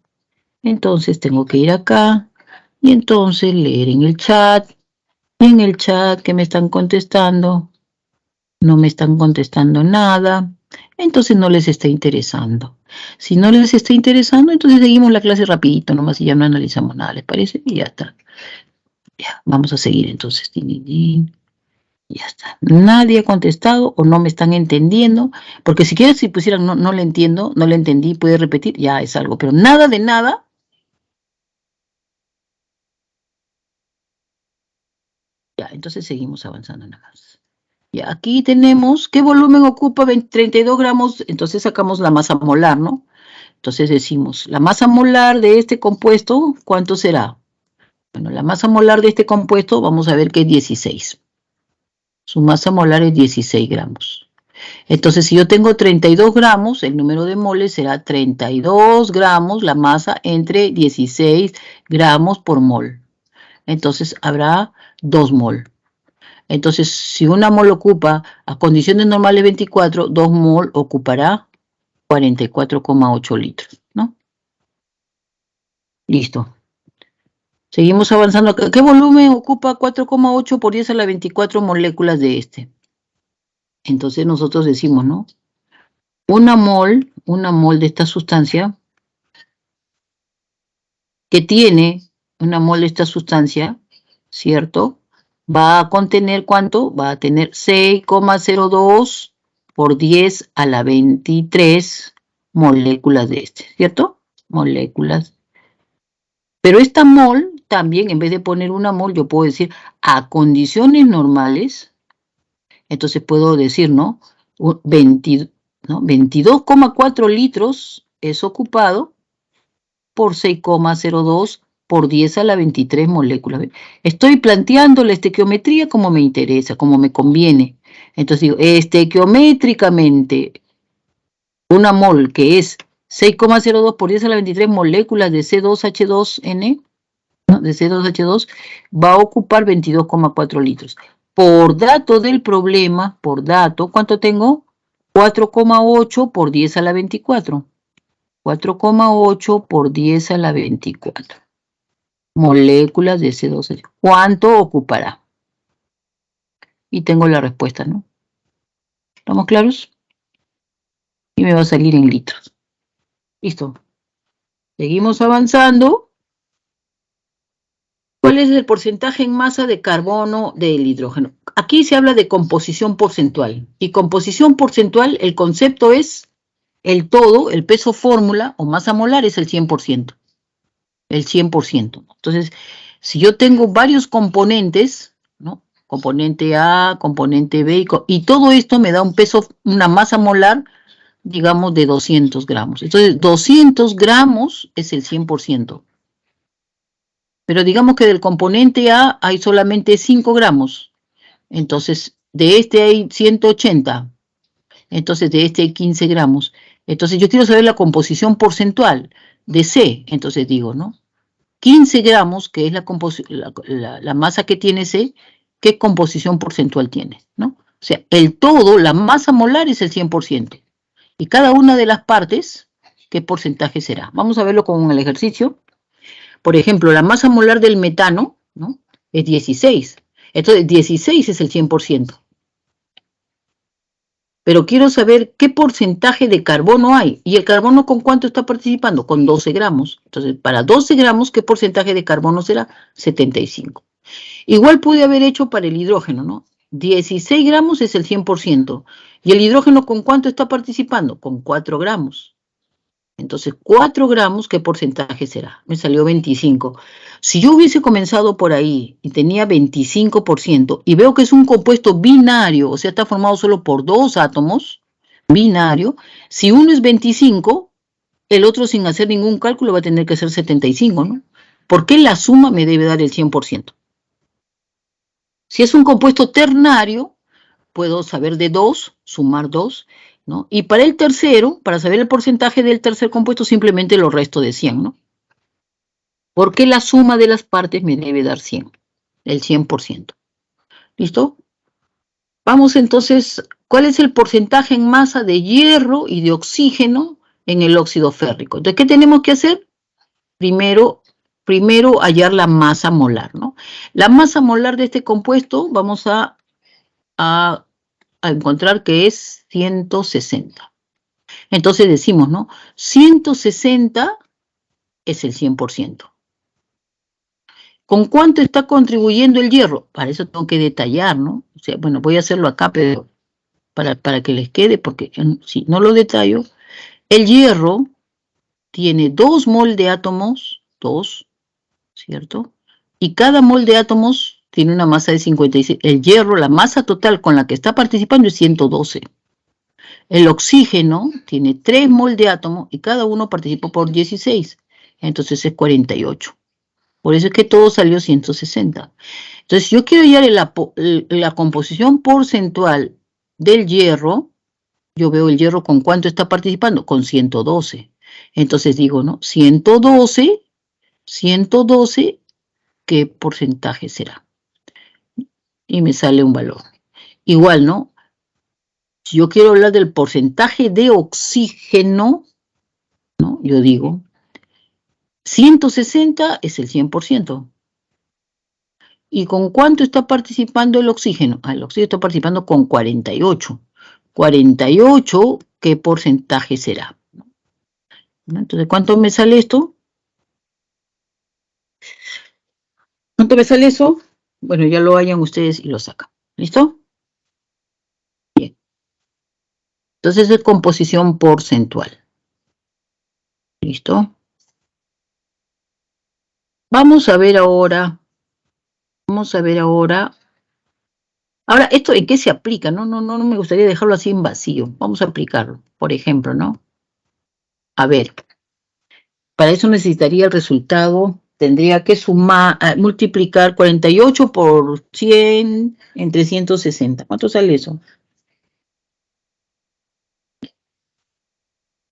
Entonces tengo que ir acá y entonces leer en el chat. Y en el chat que me están contestando, no me están contestando nada. Entonces no les está interesando. Si no les está interesando, entonces seguimos la clase rapidito nomás y ya no analizamos nada, ¿les parece? Y ya está. Ya, vamos a seguir entonces. Ya está. Nadie ha contestado o no me están entendiendo, porque si quieres, si pusieran no le entiendo, no le entendí, puede repetir, ya es algo, pero nada de nada. Ya, entonces seguimos avanzando nada más. Ya, aquí tenemos, ¿qué volumen ocupa 32 gramos? Entonces sacamos la masa molar, ¿no? Entonces decimos, la masa molar de este compuesto, ¿cuánto será? Bueno, la masa molar de este compuesto, vamos a ver que es 16. Su masa molar es 16 gramos. Entonces, si yo tengo 32 gramos, el número de moles será 32 gramos, la masa entre 16 gramos por mol. Entonces, habrá 2 mol. Entonces, si una mol ocupa a condiciones normales 24, 2 mol ocupará 44,8 litros, ¿no? Listo. Seguimos avanzando. ¿Qué volumen ocupa 4,8 por 10 a la 24 moléculas de este? Entonces nosotros decimos, ¿no? Una mol de esta sustancia que tiene una mol de esta sustancia, ¿cierto? Va a contener ¿cuánto? Va a tener 6,02 por 10 a la 23 moléculas de este, ¿cierto? Moléculas. Pero esta mol, también, en vez de poner una mol, yo puedo decir, a condiciones normales, entonces puedo decir, ¿no? 22,4 litros es ocupado por 6,02 por 10 a la 23 moléculas. Estoy planteando la estequiometría como me interesa, como me conviene. Entonces digo, estequiométricamente, una mol que es 6,02 por 10 a la 23 moléculas de C2H2N, ¿no? De C2H2, va a ocupar 22,4 litros. Por dato del problema, por dato, ¿cuánto tengo? 4,8 por 10 a la 24. 4,8 por 10 a la 24. Moléculas de C2H2. ¿Cuánto ocupará? Y tengo la respuesta, ¿no? ¿Estamos claros? Y me va a salir en litros. Listo. Seguimos avanzando. ¿Cuál es el porcentaje en masa de carbono del hidrógeno? Aquí se habla de composición porcentual. Y composición porcentual, el concepto es el todo, el peso fórmula o masa molar es el 100%. El 100%. Entonces, si yo tengo varios componentes, ¿no? Componente A, componente B, y todo esto me da un peso, una masa molar, digamos, de 200 gramos. Entonces, 200 gramos es el 100%. Pero digamos que del componente A hay solamente 5 gramos. Entonces, de este hay 180. Entonces, de este hay 15 gramos. Entonces, yo quiero saber la composición porcentual de C. Entonces digo, ¿no? 15 gramos, que es la masa que tiene C, ¿qué composición porcentual tiene? ¿No? O sea, el todo, la masa molar es el 100%. Y cada una de las partes, ¿qué porcentaje será? Vamos a verlo con el ejercicio. Por ejemplo, la masa molar del metano, ¿no? Es 16. Entonces, 16 es el 100%. Pero quiero saber qué porcentaje de carbono hay. ¿Y el carbono con cuánto está participando? Con 12 gramos. Entonces, para 12 gramos, ¿qué porcentaje de carbono será? 75. Igual pude haber hecho para el hidrógeno, ¿no? 16 gramos es el 100%. ¿Y el hidrógeno con cuánto está participando? Con 4 gramos. Entonces, 4 gramos, ¿qué porcentaje será? Me salió 25. Si yo hubiese comenzado por ahí y tenía 25% y veo que es un compuesto binario, o sea, está formado solo por 2 átomos, binario, si uno es 25, el otro sin hacer ningún cálculo va a tener que ser 75, ¿no? ¿Por qué la suma me debe dar el 100%? Si es un compuesto ternario, puedo saber de 2, sumar 2, ¿no? Y para el tercero, para saber el porcentaje del tercer compuesto, simplemente lo resto de 100, ¿no? Porque la suma de las partes me debe dar 100, el 100%. ¿Listo? Vamos entonces, ¿cuál es el porcentaje en masa de hierro y de oxígeno en el óxido férrico? Entonces, ¿qué tenemos que hacer? Primero hallar la masa molar, ¿no? La masa molar de este compuesto vamos a encontrar que es 160. Entonces decimos, ¿no? 160 es el 100%. ¿Con cuánto está contribuyendo el hierro? Para eso tengo que detallar, ¿no? O sea, bueno, voy a hacerlo acá, pero para que les quede, porque si no lo detallo, el hierro tiene 2 mol de átomos, 2, ¿cierto? Y cada mol de átomos tiene una masa de 56. El hierro, la masa total con la que está participando es 112. El oxígeno tiene 3 mol de átomo y cada uno participó por 16. Entonces es 48. Por eso es que todo salió 160. Entonces, yo quiero hallar la composición porcentual del hierro. Yo veo el hierro con cuánto está participando, con 112. Entonces digo, ¿no? 112, ¿qué porcentaje será? Y me sale un valor. Igual, ¿no? Si yo quiero hablar del porcentaje de oxígeno, ¿no? Yo digo, 160 es el 100%. ¿Y con cuánto está participando el oxígeno? El oxígeno está participando con 48. 48, ¿qué porcentaje será? Entonces, ¿cuánto me sale esto? ¿Cuánto me sale eso? Bueno, ya lo hayan ustedes y lo sacan. ¿Listo? Bien. Entonces es composición porcentual. ¿Listo? Vamos a ver ahora. Ahora, ¿esto en qué se aplica? No me gustaría dejarlo así en vacío. Vamos a aplicarlo. Por ejemplo, ¿no? A ver, para eso necesitaría el resultado. Tendría que sumar, multiplicar 48 por 100 en 360. ¿Cuánto sale eso?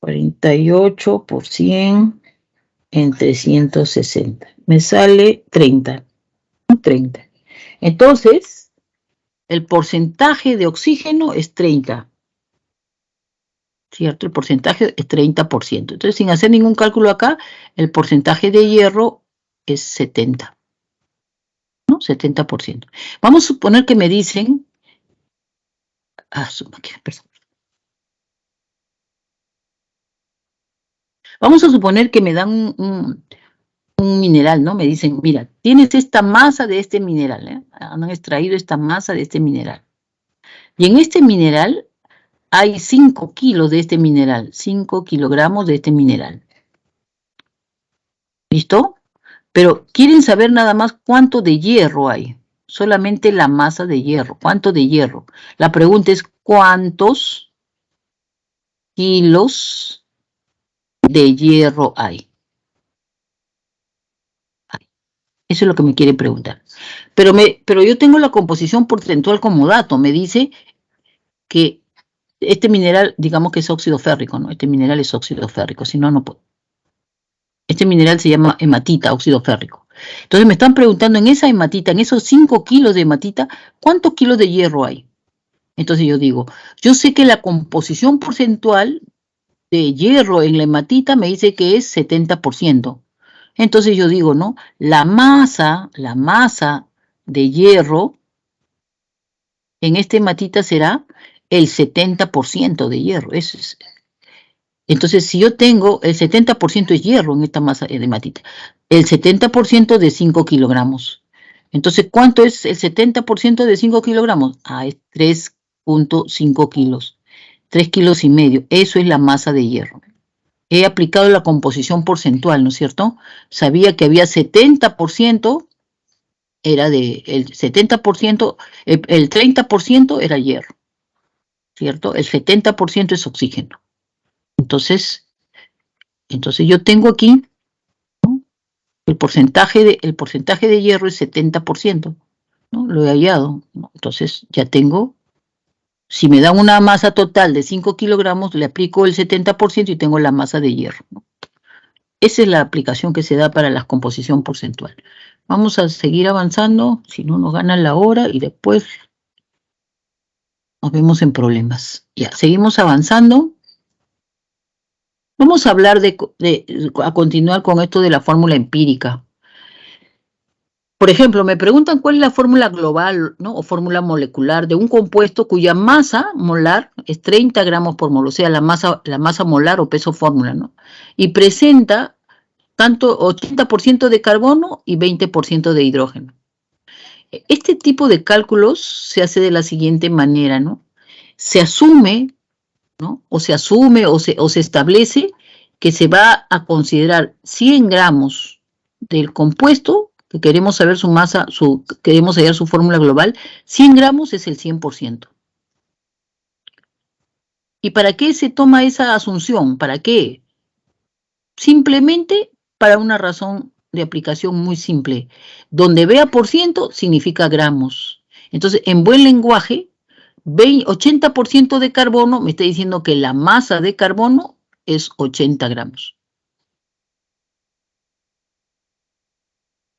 48 por 100 en 360. Me sale 30. 30. Entonces, el porcentaje de oxígeno es 30. ¿Cierto? El porcentaje es 30%. Entonces, sin hacer ningún cálculo acá, el porcentaje de hierro es 70. ¿No? 70%. Vamos a suponer que me dicen... Vamos a suponer que me dan un mineral, ¿no? Me dicen, mira, tienes esta masa de este mineral, ¿eh? Han extraído esta masa de este mineral. Y en este mineral hay 5 kilos de este mineral, 5 kilogramos de este mineral. ¿Listo? Pero quieren saber nada más cuánto de hierro hay. Solamente la masa de hierro. ¿Cuánto de hierro? La pregunta es, ¿cuántos kilos de hierro hay? Eso es lo que me quieren preguntar. Pero yo tengo la composición porcentual como dato. Me dice que este mineral, digamos que es óxido férrico, ¿no? Este mineral es óxido férrico, si no, no puedo. Este mineral se llama hematita, óxido férrico. Entonces me están preguntando en esa hematita, en esos 5 kilos de hematita, ¿cuántos kilos de hierro hay? Entonces yo digo, yo sé que la composición porcentual de hierro en la hematita me dice que es 70%. Entonces yo digo, ¿no? La masa de hierro en esta hematita será el 70% de hierro. Eso es. Entonces, si yo tengo el 70% es hierro en esta masa de hematita, el 70% de 5 kilogramos. Entonces, ¿cuánto es el 70% de 5 kilogramos? Es 3.5 kilos. 3 kilos y medio. Eso es la masa de hierro. He aplicado la composición porcentual, ¿no es cierto? Sabía que había 70%, era de, el 70%, el 30% era hierro, ¿cierto? El 70% es oxígeno. Entonces yo tengo aquí, ¿no? El porcentaje de hierro es 70%, ¿no? Lo he hallado, ¿no? Entonces ya tengo, si me dan una masa total de 5 kilogramos, le aplico el 70% y tengo la masa de hierro, ¿no? Esa es la aplicación que se da para la composición porcentual. Vamos a seguir avanzando, si no nos gana la hora y después nos vemos en problemas. Ya, seguimos avanzando. Vamos a hablar a continuar con esto de la fórmula empírica. Por ejemplo, me preguntan cuál es la fórmula global, ¿no? O fórmula molecular de un compuesto cuya masa molar es 30 gramos por mol, o sea, la masa molar o peso fórmula, ¿no? Y presenta tanto 80% de carbono y 20% de hidrógeno. Este tipo de cálculos se hace de la siguiente manera, ¿no? Se asume, ¿no? O se establece que se va a considerar 100 gramos del compuesto, que queremos saber su masa, queremos hallar su fórmula global, 100 gramos es el 100%. ¿Y para qué se toma esa asunción? ¿Para qué? Simplemente para una razón de aplicación muy simple. Donde vea por ciento significa gramos. Entonces, en buen lenguaje, 80% de carbono me está diciendo que la masa de carbono es 80 gramos.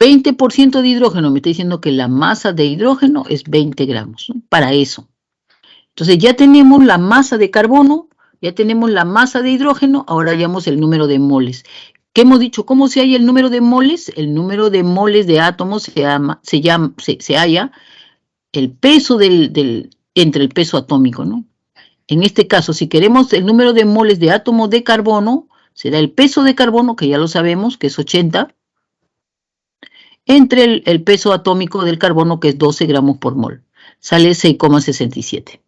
20% de hidrógeno me está diciendo que la masa de hidrógeno es 20 gramos, ¿no? Para eso. Entonces ya tenemos la masa de carbono, ya tenemos la masa de hidrógeno, ahora hallamos el número de moles. ¿Qué hemos dicho? ¿Cómo se halla el número de moles? El número de moles de átomos se halla el peso entre el peso atómico, ¿no? En este caso, si queremos el número de moles de átomos de carbono, será el peso de carbono, que ya lo sabemos, que es 80, entre el peso atómico del carbono, que es 12 gramos por mol. Sale 6,67.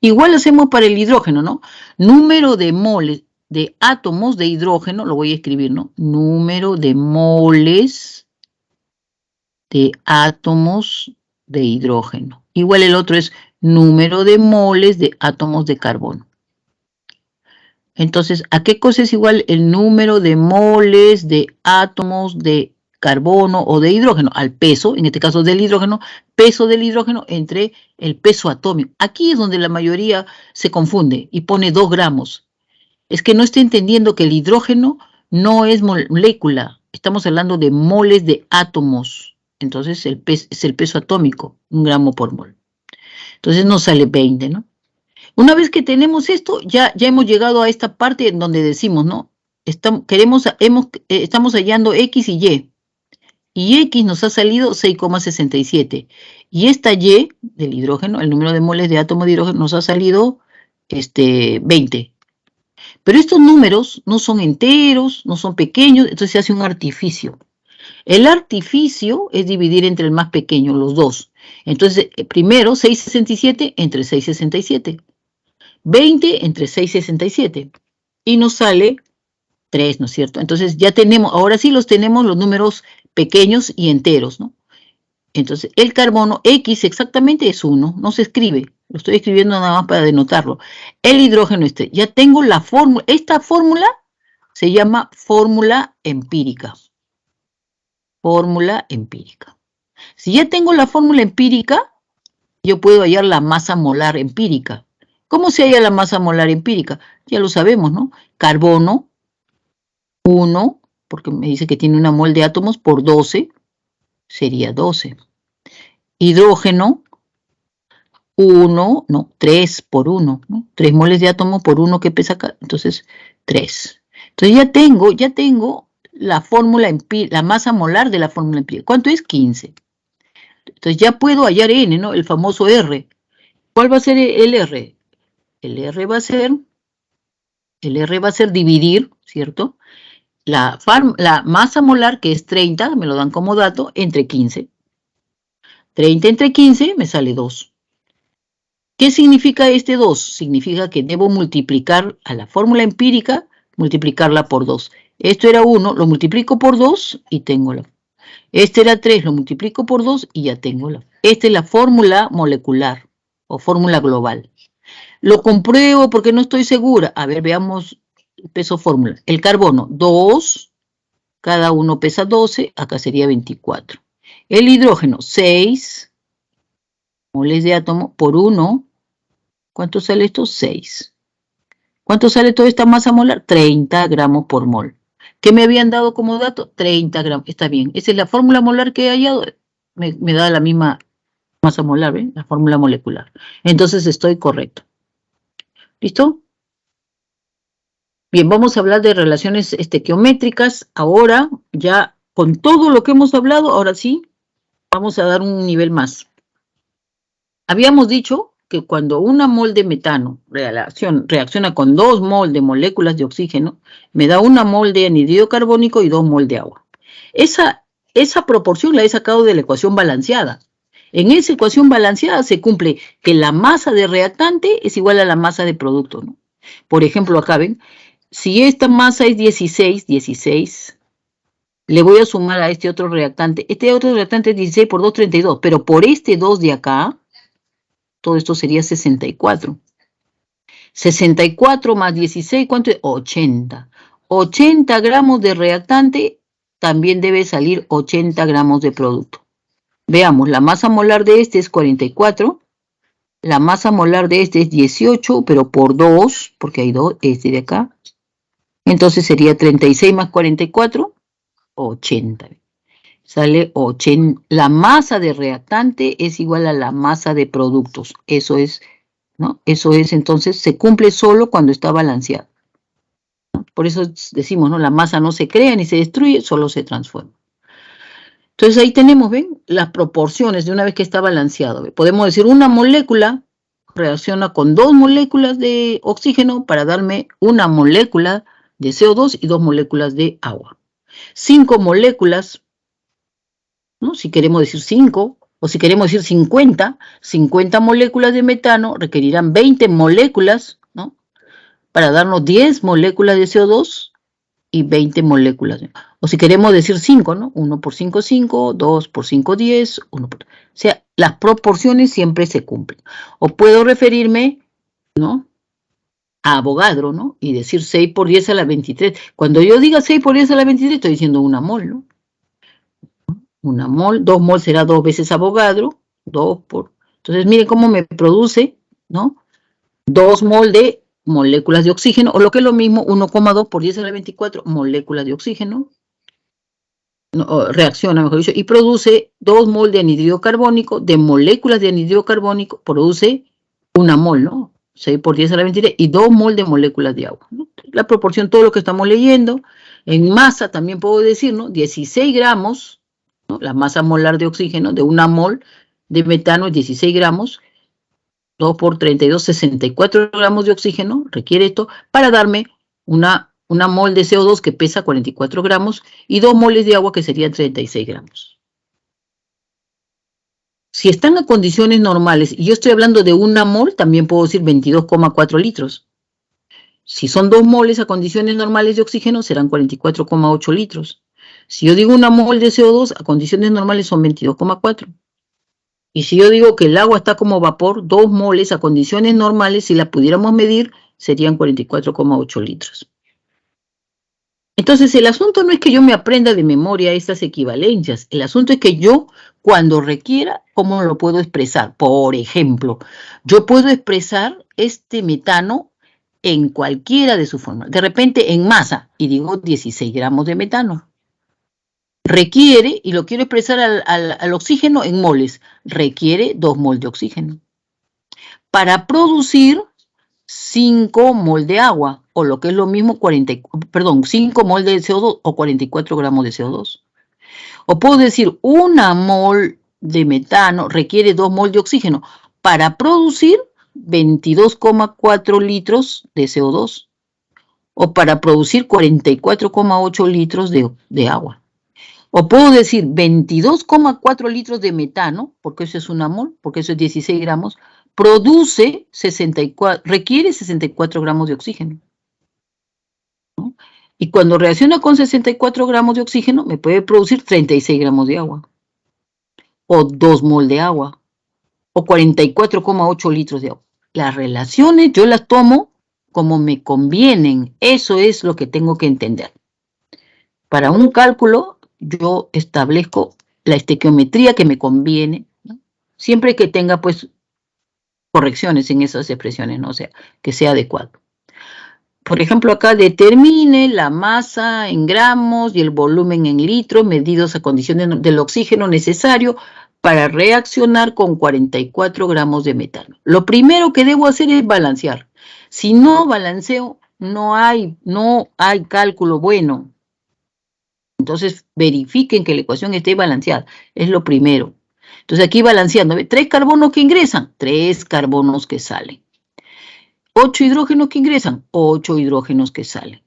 Igual hacemos para el hidrógeno, ¿no? Número de moles de átomos de hidrógeno, lo voy a escribir, ¿no? Número de moles de átomos de hidrógeno. Igual el otro es número de moles de átomos de carbono. Entonces, ¿a qué cosa es igual el número de moles de átomos de carbono o de hidrógeno? Al peso, en este caso del hidrógeno, peso del hidrógeno entre el peso atómico. Aquí es donde la mayoría se confunde y pone 2 gramos. Es que no está entendiendo que el hidrógeno no es molécula. Estamos hablando de moles de átomos. Entonces, es el peso atómico, 1 gramo por mol. Entonces nos sale 20, ¿no? Una vez que tenemos esto, ya hemos llegado a esta parte en donde decimos, ¿no? Estamos hallando X y Y. Y X nos ha salido 6,67. Y esta Y del hidrógeno, el número de moles de átomo de hidrógeno, nos ha salido 20. Pero estos números no son enteros, no son pequeños, entonces se hace un artificio. El artificio es dividir entre el más pequeño, los dos. Entonces, primero 6,67 entre 6,67. 20 entre 6,67. Y nos sale 3, ¿no es cierto? Entonces ya tenemos, ahora sí los tenemos los números pequeños y enteros, ¿no? Entonces el carbono X exactamente es 1, no se escribe, lo estoy escribiendo nada más para denotarlo. El hidrógeno ya tengo la fórmula, esta fórmula se llama fórmula empírica. Fórmula empírica. Si ya tengo la fórmula empírica, yo puedo hallar la masa molar empírica. ¿Cómo se halla la masa molar empírica? Ya lo sabemos, ¿no? Carbono, 1, porque me dice que tiene una mol de átomos, por 12, sería 12. Hidrógeno, 1, no, 3 por 1, ¿no? 3 moles de átomo por 1 que pesa acá, entonces 3. Entonces ya tengo la fórmula empírica, la masa molar de la fórmula empírica. ¿Cuánto es? 15. Entonces ya puedo hallar N, ¿no? El famoso R. ¿Cuál va a ser el R? El R va a ser dividir, ¿cierto? La masa molar, que es 30, me lo dan como dato, entre 15. 30 entre 15 me sale 2. ¿Qué significa este 2? Significa que debo multiplicar a la fórmula empírica, multiplicarla por 2. Esto era 1, lo multiplico por 2 y tengo la. Este era 3, lo multiplico por 2 y ya tengo la. Esta es la fórmula molecular o fórmula global. Lo compruebo porque no estoy segura. A ver, veamos el peso fórmula. El carbono, 2, cada uno pesa 12, acá sería 24. El hidrógeno, 6 moles de átomo por 1. ¿Cuánto sale esto? 6. ¿Cuánto sale toda esta masa molar? 30 gramos por mol. ¿Qué me habían dado como dato? 30 gramos. Está bien. Esa es la fórmula molar que he hallado. Me da la misma masa molar, ¿ven? La fórmula molecular. Entonces estoy correcto. ¿Listo? Bien, vamos a hablar de relaciones estequiométricas. Ahora, ya con todo lo que hemos hablado, ahora sí, vamos a dar un nivel más. Habíamos dicho que cuando una mol de metano reacciona con 2 mol de moléculas de oxígeno, me da 1 mol de anhídrido carbónico y 2 mol de agua. Esa proporción la he sacado de la ecuación balanceada. En esa ecuación balanceada se cumple que la masa de reactante es igual a la masa de producto, ¿no? Por ejemplo, acá ven, si esta masa es 16, le voy a sumar a este otro reactante. Este otro reactante es 16 por 2, 32, pero por este 2 de acá, todo esto sería 64. 64 más 16, ¿cuánto es? 80. 80 gramos de reactante, también debe salir 80 gramos de producto. Veamos, la masa molar de este es 44, la masa molar de este es 18, pero por 2, porque hay 2, este de acá. Entonces sería 36 más 44, 80. Sale 80. La masa de reactante es igual a la masa de productos. Eso es, ¿no? Eso es, entonces, se cumple solo cuando está balanceado. Por eso decimos, ¿no? La masa no se crea ni se destruye, solo se transforma. Entonces ahí tenemos, ¿ven? Las proporciones de una vez que está balanceado. Podemos decir una molécula reacciona con 2 moléculas de oxígeno para darme una molécula de CO2 y 2 moléculas de agua. 5 moléculas, ¿no? Si queremos decir 5, O si queremos decir 50 moléculas de metano requerirán 20 moléculas, ¿no? Para darnos 10 moléculas de CO2 y 20 moléculas. O si queremos decir 5, ¿no? 1 por 5, 5, 2 por 5, 10, 1 por... O sea, las proporciones siempre se cumplen. O puedo referirme, ¿no?, a Avogadro, ¿no? Y decir 6 por 10 a la 23. Cuando yo diga 6 por 10 a la 23, estoy diciendo una mol, ¿no? Una mol, 2 mol será 2 veces Avogadro, 2 por... Entonces, miren cómo me produce, ¿no?, 2 mol de moléculas de oxígeno, o lo que es lo mismo, 1,2 por 10 a la 24 moléculas de oxígeno, no, reacciona, mejor dicho, y produce 2 mol de anhídrido carbónico, de moléculas de anhídrido carbónico, produce una mol, ¿no? 6 por 10 a la 23, y 2 mol de moléculas de agua, ¿no? La proporción, todo lo que estamos leyendo. En masa también puedo decir, ¿no?, 16 gramos, ¿no?, la masa molar de oxígeno, de una mol de metano es 16 gramos, 2 por 32, 64 gramos de oxígeno, requiere esto, para darme una mol de CO2 que pesa 44 gramos y 2 moles de agua que serían 36 gramos. Si están a condiciones normales, y yo estoy hablando de una mol, también puedo decir 22,4 litros. Si son 2 moles a condiciones normales de oxígeno, serán 44,8 litros. Si yo digo una mol de CO2, a condiciones normales son 22,4. Y si yo digo que el agua está como vapor, 2 moles a condiciones normales, si la pudiéramos medir, serían 44,8 litros. Entonces, el asunto no es que yo me aprenda de memoria estas equivalencias. El asunto es que yo, cuando requiera, ¿cómo lo puedo expresar? Por ejemplo, yo puedo expresar este metano en cualquiera de sus formas. De repente, en masa, y digo 16 gramos de metano. Requiere, y lo quiero expresar al oxígeno en moles, requiere 2 mol de oxígeno. Para producir 5 mol de agua, o lo que es lo mismo, 5 mol de CO2 o 44 gramos de CO2. O puedo decir, una mol de metano requiere 2 mol de oxígeno para producir 22,4 litros de CO2, o para producir 44,8 litros de agua. O puedo decir 22,4 litros de metano, porque eso es una mol, porque eso es 16 gramos, requiere 64 gramos de oxígeno, ¿no? Y cuando reacciona con 64 gramos de oxígeno, me puede producir 36 gramos de agua, o 2 mol de agua, o 44,8 litros de agua. Las relaciones yo las tomo como me convienen. Eso es lo que tengo que entender. Para un cálculo, yo establezco la estequiometría que me conviene, ¿no?, siempre que tenga, pues, correcciones en esas expresiones, ¿no? O sea, que sea adecuado. Por ejemplo, acá determine la masa en gramos y el volumen en litros medidos a condiciones del oxígeno necesario para reaccionar con 44 gramos de metano. Lo primero que debo hacer es balancear. Si no balanceo, no hay cálculo bueno. Entonces, verifiquen que la ecuación esté balanceada. Es lo primero. Entonces, aquí balanceando, 3 carbonos que ingresan, 3 carbonos que salen. 8 hidrógenos que ingresan, 8 hidrógenos que salen.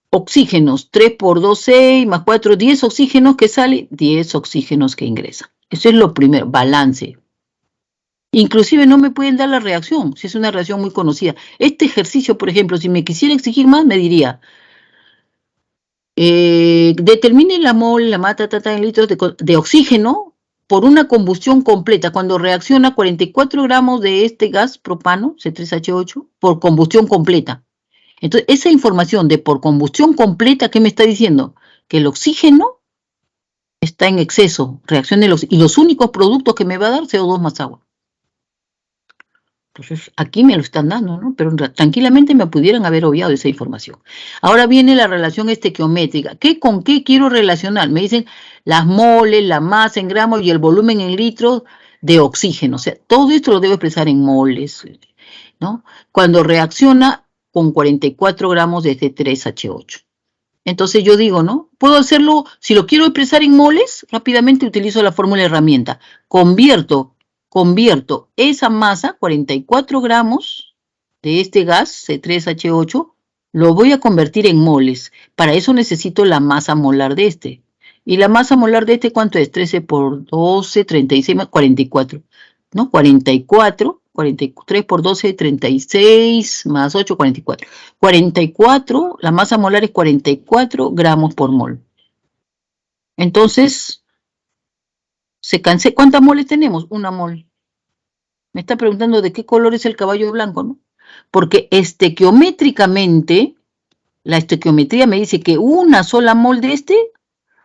Oxígenos, 3 por 2, 6, más 4, 10 oxígenos que salen, 10 oxígenos que ingresan. Eso es lo primero, balance. Inclusive no me pueden dar la reacción, si es una reacción muy conocida. Este ejercicio, por ejemplo, si me quisiera exigir más, me diría... determine la mol, la mata, en litros de oxígeno por una combustión completa, cuando reacciona 44 gramos de este gas propano, C3H8, por combustión completa. Entonces, esa información de por combustión completa, ¿qué me está diciendo? Que el oxígeno está en exceso, y los únicos productos que me va a dar, CO2 más agua. Entonces, aquí me lo están dando, ¿no? Pero tranquilamente me pudieran haber obviado esa información. Ahora viene la relación estequiométrica. ¿Qué con qué quiero relacionar? Me dicen las moles, la masa en gramos y el volumen en litros de oxígeno. O sea, todo esto lo debo expresar en moles, ¿no? Cuando reacciona con 44 gramos de C3H8. Entonces yo digo, ¿no? Puedo hacerlo, si lo quiero expresar en moles, rápidamente utilizo la fórmula herramienta. Convierto esa masa, 44 gramos de este gas, C3H8, lo voy a convertir en moles. Para eso necesito la masa molar de este. ¿Y la masa molar de este cuánto es? 13 por 12, 36 más 44. ¿No? 44, 43 por 12, 36 más 8, 44. 44, la masa molar es 44 gramos por mol. Entonces, ¿cuántas moles tenemos? Una mol. Me está preguntando de qué color es el caballo blanco, ¿no? Porque estequiométricamente, la estequiometría me dice que una sola mol de este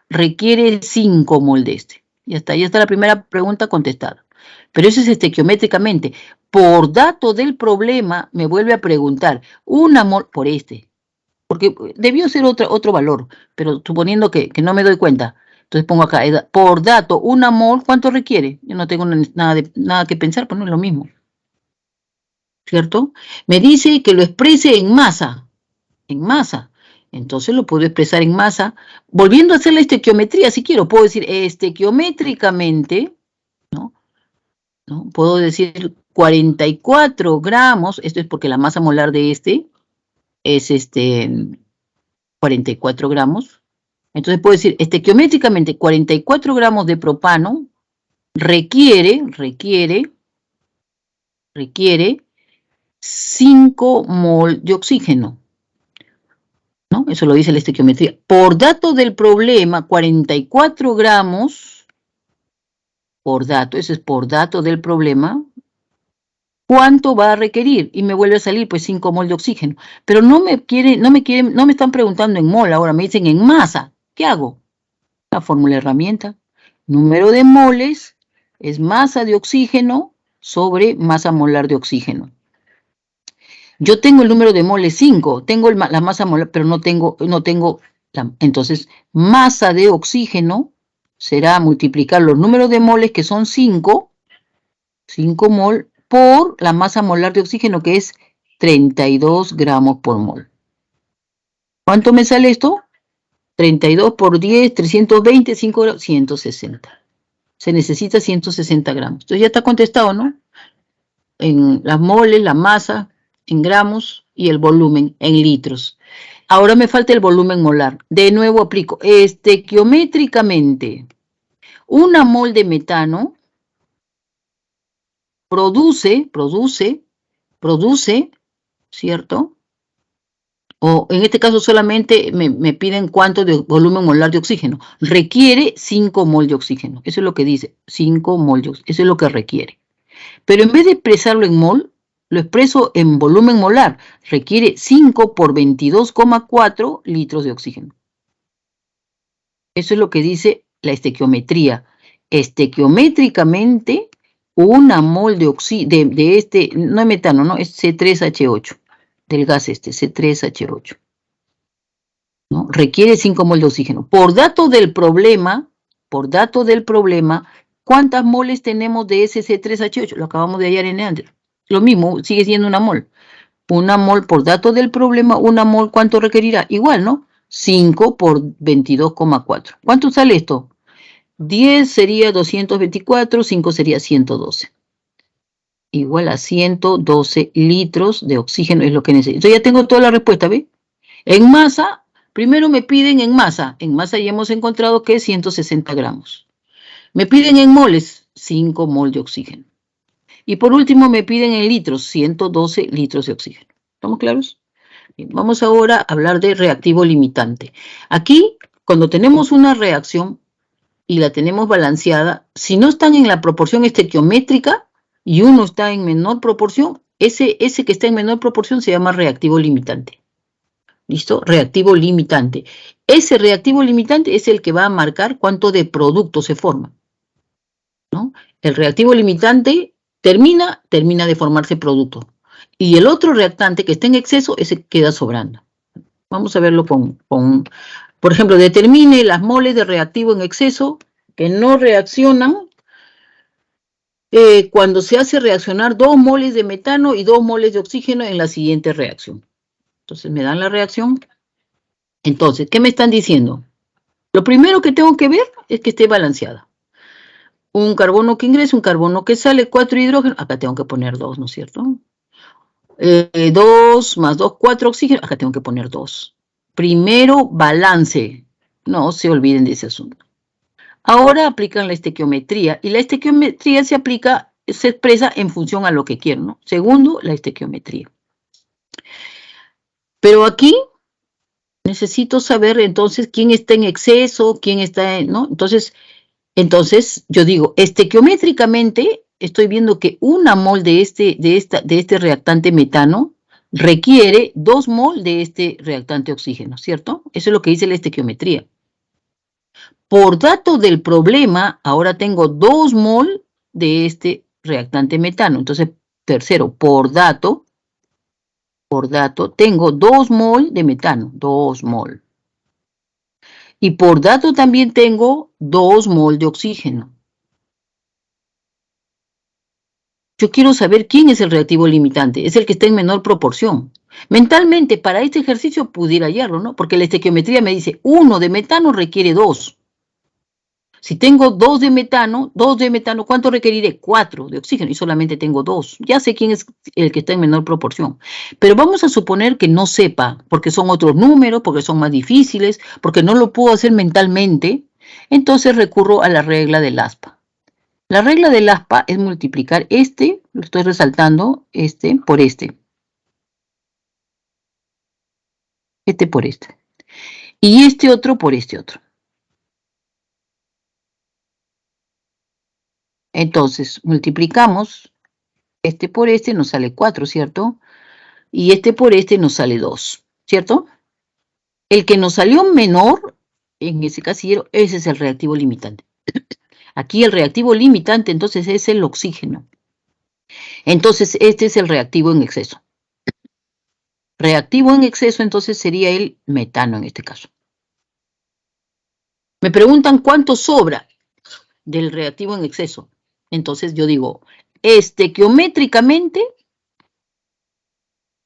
requiere 5 mol de este. Ya está la primera pregunta contestada. Pero eso es estequiométricamente. Por dato del problema, me vuelve a preguntar, una mol por este. Porque debió ser otro valor, pero suponiendo que no me doy cuenta. Entonces pongo acá, por dato, una mol, ¿cuánto requiere? Yo no tengo nada que pensar, pues no es lo mismo. ¿Cierto? Me dice que lo exprese en masa. En masa. Entonces lo puedo expresar en masa. Volviendo a hacer la estequiometría, si quiero, puedo decir estequiométricamente, ¿no? Puedo decir 44 gramos, esto es porque la masa molar de este es 44 gramos. Entonces puedo decir estequiométricamente 44 gramos de propano requiere 5 mol de oxígeno. ¿No? Eso lo dice la estequiometría. Por dato del problema, 44 gramos, por dato, eso es por dato del problema, ¿cuánto va a requerir? Y me vuelve a salir, pues, 5 mol de oxígeno. Pero no me están preguntando en mol ahora, me dicen en masa. ¿Qué hago? La fórmula herramienta. Número de moles es masa de oxígeno sobre masa molar de oxígeno. Yo tengo el número de moles 5, tengo la masa molar, pero no tengo entonces, masa de oxígeno será multiplicar los números de moles, que son 5 mol, por la masa molar de oxígeno, que es 32 gramos por mol. ¿Cuánto me sale esto? 32 por 10, 320, 5 gramos, 160. Se necesita 160 gramos. Entonces ya está contestado, ¿no? En las moles, la masa, en gramos, y el volumen en litros. Ahora me falta el volumen molar. De nuevo aplico. Estequiométricamente, una mol de metano produce, ¿cierto? O en este caso solamente me piden cuánto de volumen molar de oxígeno. Requiere 5 mol de oxígeno. Eso es lo que dice, 5 mol de oxígeno. Eso es lo que requiere. Pero en vez de expresarlo en mol, lo expreso en volumen molar. Requiere 5 por 22,4 litros de oxígeno. Eso es lo que dice la estequiometría. Estequiométricamente, una mol de este, no es metano, no, es C3H8, del gas C3H8. ¿No? Requiere 5 mol de oxígeno. Por dato del problema, ¿cuántas moles tenemos de ese C3H8? Lo acabamos de hallar en Neander. Lo mismo, sigue siendo una mol. Una mol por dato del problema, una mol, ¿cuánto requerirá? Igual, ¿no? 5 por 22,4. ¿Cuánto sale esto? 10 sería 224, 5 sería 112. Igual a 112 litros de oxígeno es lo que necesito. Entonces ya tengo toda la respuesta, ¿ve? En masa, primero me piden en masa. En masa ya hemos encontrado que es 160 gramos. Me piden en moles, 5 mol de oxígeno. Y por último me piden en litros, 112 litros de oxígeno. ¿Estamos claros? Bien, vamos ahora a hablar de reactivo limitante. Aquí, cuando tenemos una reacción y la tenemos balanceada, si no están en la proporción estequiométrica y uno está en menor proporción, ese que está en menor proporción se llama reactivo limitante. ¿Listo? Reactivo limitante. Ese reactivo limitante es el que va a marcar cuánto de producto se forma, ¿no? El reactivo limitante termina de formarse producto. Y el otro reactante que está en exceso, ese queda sobrando. Vamos a verlo por ejemplo, determine las moles de reactivo en exceso que no reaccionan cuando se hace reaccionar 2 moles de metano y 2 moles de oxígeno en la siguiente reacción. Entonces me dan la reacción. Entonces, ¿qué me están diciendo? Lo primero que tengo que ver es que esté balanceada. Un carbono que ingresa, un carbono que sale, 4 hidrógenos, acá tengo que poner 2, ¿no es cierto? 2 más 2, 4 oxígenos, acá tengo que poner 2. Primero, balance. No se olviden de ese asunto. Ahora aplican la estequiometría, y la estequiometría se expresa en función a lo que quiero, ¿no? Segundo, la estequiometría. Pero aquí necesito saber entonces quién está en exceso, quién está, ¿no? Entonces yo digo, estequiométricamente estoy viendo que 1 mol de este reactante metano requiere 2 mol de este reactante oxígeno, ¿cierto? Eso es lo que dice la estequiometría. Por dato del problema, ahora tengo 2 mol de este reactante metano. Entonces, tercero, por dato, tengo 2 mol de metano, 2 mol. Y por dato también tengo 2 mol de oxígeno. Yo quiero saber quién es el reactivo limitante, es el que está en menor proporción. Mentalmente, para este ejercicio pudiera hallarlo, ¿no? Porque la estequiometría me dice, 1 de metano requiere 2. Si tengo 2 de metano, ¿cuánto requeriré? 4 de oxígeno y solamente tengo 2. Ya sé quién es el que está en menor proporción. Pero vamos a suponer que no sepa, porque son otros números, porque son más difíciles, porque no lo puedo hacer mentalmente. Entonces recurro a la regla del ASPA. La regla del ASPA es multiplicar lo estoy resaltando, por este. Este por este. Y este otro por este otro. Entonces, multiplicamos este por este, nos sale 4, ¿cierto? Y este por este nos sale 2, ¿cierto? El que nos salió menor, en ese casillero, ese es el reactivo limitante. Aquí el reactivo limitante, entonces, es el oxígeno. Entonces, este es el reactivo en exceso. Reactivo en exceso, entonces, sería el metano en este caso. Me preguntan cuánto sobra del reactivo en exceso. Entonces, yo digo, estequiométricamente,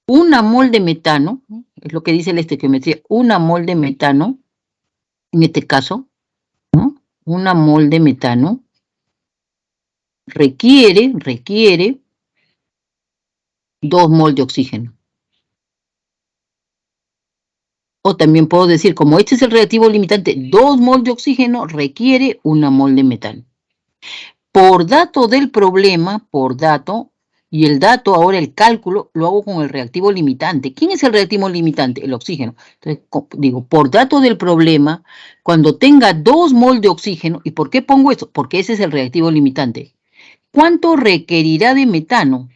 1 mol de metano, es lo que dice la estequiometría, 1 mol de metano, en este caso, ¿no? 1 mol de metano requiere 2 mol de oxígeno. O también puedo decir, como este es el reactivo limitante, 2 mol de oxígeno requiere 1 mol de metano. Por dato del problema, y el dato ahora, el cálculo, lo hago con el reactivo limitante. ¿Quién es el reactivo limitante? El oxígeno. Entonces, digo, por dato del problema, cuando tenga 2 mol de oxígeno, ¿y por qué pongo esto? Porque ese es el reactivo limitante. ¿Cuánto requerirá de metano?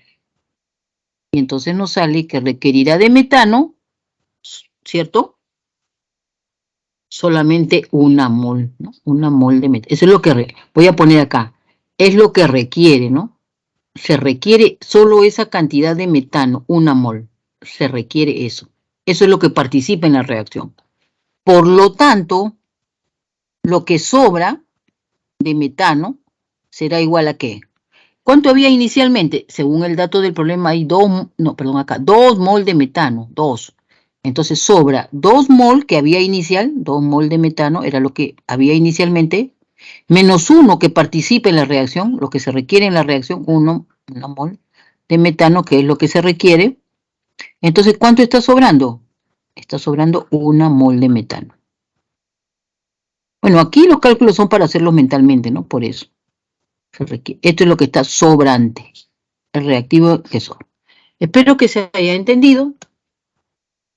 Y entonces nos sale que requerirá de metano, ¿cierto? Solamente 1 mol, ¿no? 1 mol de metano. Eso es lo que voy a poner acá. Es lo que requiere, ¿no? Se requiere solo esa cantidad de metano, 1 mol. Se requiere eso. Eso es lo que participa en la reacción. Por lo tanto, lo que sobra de metano será igual a ¿qué? ¿Cuánto había inicialmente? Según el dato del problema hay 2 mol de metano, 2. Entonces sobra 2 mol que había inicial, 2 mol de metano era lo que había inicialmente, menos 1 que participa en la reacción, lo que se requiere en la reacción, 1 mol de metano, que es lo que se requiere. Entonces, ¿cuánto está sobrando? Está sobrando 1 mol de metano. Bueno, aquí los cálculos son para hacerlos mentalmente, ¿no? Por eso. Esto es lo que está sobrante, el reactivo que sobra. Espero que se haya entendido,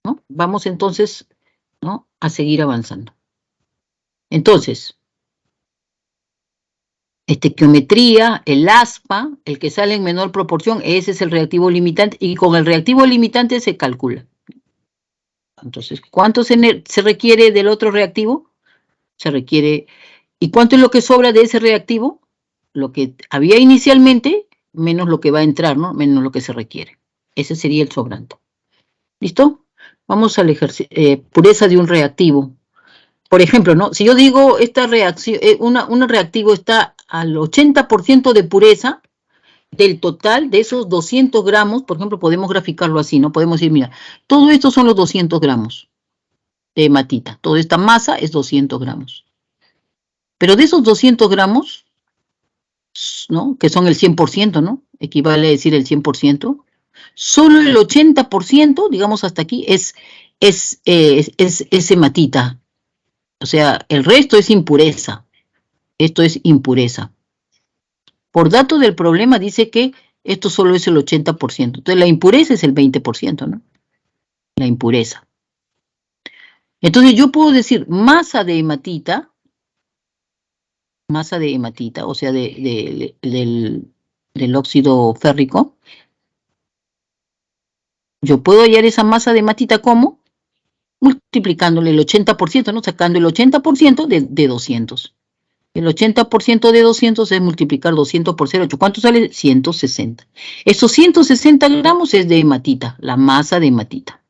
¿no? Vamos entonces, ¿no?, a seguir avanzando. Entonces, estequiometría, el ASPA, el que sale en menor proporción, ese es el reactivo limitante, y con el reactivo limitante se calcula. Entonces, ¿cuánto se requiere del otro reactivo? Se requiere, ¿y cuánto es lo que sobra de ese reactivo? Lo que había inicialmente, menos lo que va a entrar, ¿no? Menos lo que se requiere. Ese sería el sobrante. ¿Listo? Vamos al ejercicio, pureza de un reactivo. Por ejemplo, ¿no? Si yo digo esta reacción, un reactivo está al 80% de pureza del total de esos 200 gramos, por ejemplo, podemos graficarlo así, ¿no? Podemos decir, mira, todo esto son los 200 gramos de hematita. Toda esta masa es 200 gramos. Pero de esos 200 gramos, ¿no?, que son el 100%, ¿no? Equivale a decir el 100%. Solo el 80%, digamos hasta aquí, es hematita. O sea, el resto es impureza. Esto es impureza. Por dato del problema dice que esto solo es el 80%. Entonces la impureza es el 20%, ¿no? La impureza. Entonces yo puedo decir masa de hematita, o sea, del óxido férrico. Yo puedo hallar esa masa de hematita ¿cómo? Multiplicándole el 80%, ¿no? Sacando el 80% de 200. El 80% de 200 es multiplicar 200 por 0,8. ¿Cuánto sale? 160. Esos 160 gramos es de hematita, la masa de hematita.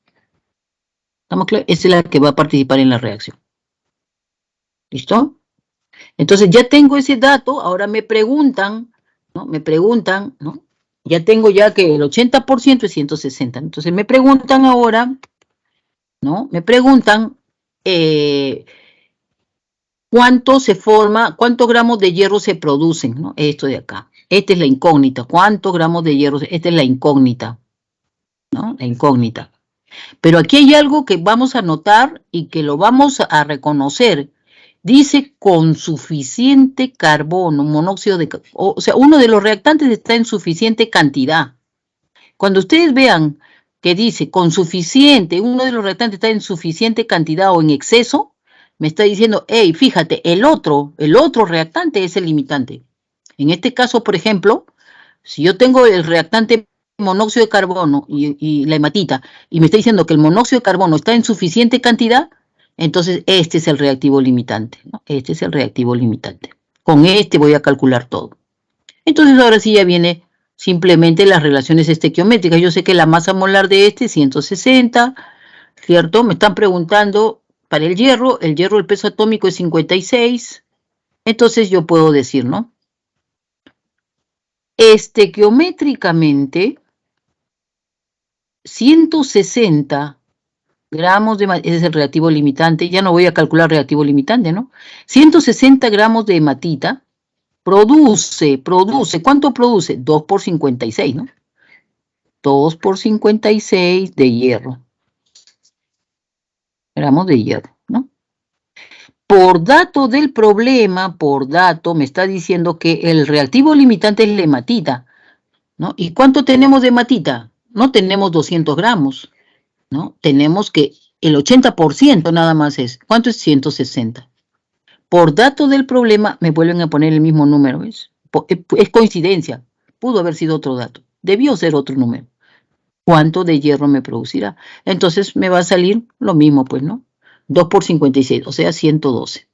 ¿Estamos claros? Esa es la que va a participar en la reacción. ¿Listo? Entonces ya tengo ese dato, ahora me preguntan, ¿no? ¿no? Ya tengo ya que el 80% es 160. Entonces me preguntan ahora, ¿no? Me preguntan cuántos gramos de hierro se producen, ¿no? Esto de acá. Esta es la incógnita. ¿Cuántos gramos de hierro? Esta es la incógnita, ¿no? La incógnita. Pero aquí hay algo que vamos a notar y que lo vamos a reconocer. Dice con suficiente carbono, monóxido de carbono. O sea, uno de los reactantes está en suficiente cantidad. Cuando ustedes vean que dice con suficiente, uno de los reactantes está en suficiente cantidad o en exceso, me está diciendo, hey, fíjate, el otro reactante es el limitante. En este caso, por ejemplo, si yo tengo el reactante monóxido de carbono y la hematita, y me está diciendo que el monóxido de carbono está en suficiente cantidad, entonces este es el reactivo limitante, ¿no? Este es el reactivo limitante. Con este voy a calcular todo. Entonces ahora sí ya viene simplemente las relaciones estequiométricas. Yo sé que la masa molar de este es 160, ¿cierto? Me están preguntando para el hierro el peso atómico es 56, entonces yo puedo decir, ¿no? Estequiométricamente, 160 gramos de, ese es el reactivo limitante, ya no voy a calcular reactivo limitante, ¿no? 160 gramos de hematita produce, ¿cuánto produce? 2 por 56, ¿no? 2 por 56 de hierro. Gramos de hierro, ¿no? Por dato del problema, me está diciendo que el reactivo limitante es la hematita, ¿no? ¿Y cuánto tenemos de hematita? No tenemos 200 gramos, ¿no? Tenemos que el 80% nada más es. ¿Cuánto es 160? Por dato del problema me vuelven a poner el mismo número, ¿ves? Es coincidencia, pudo haber sido otro dato, debió ser otro número. ¿Cuánto de hierro me producirá? Entonces me va a salir lo mismo, pues, ¿no? 2 por 56, o sea, 112.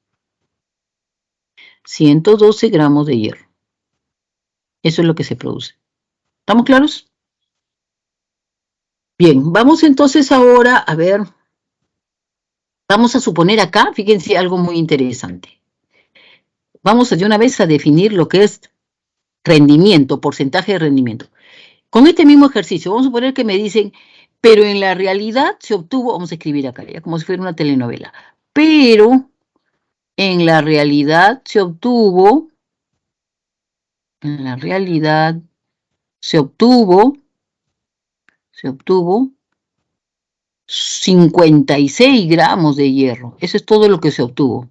112 gramos de hierro. Eso es lo que se produce. ¿Estamos claros? Bien, vamos entonces ahora a ver. Vamos a suponer acá, fíjense, algo muy interesante. Vamos de una vez a definir lo que es rendimiento, porcentaje de rendimiento. Con este mismo ejercicio, vamos a suponer que me dicen, pero en la realidad se obtuvo, vamos a escribir acá, ya como si fuera una telenovela, pero en la realidad se obtuvo, 56 gramos de hierro. Eso es todo lo que se obtuvo.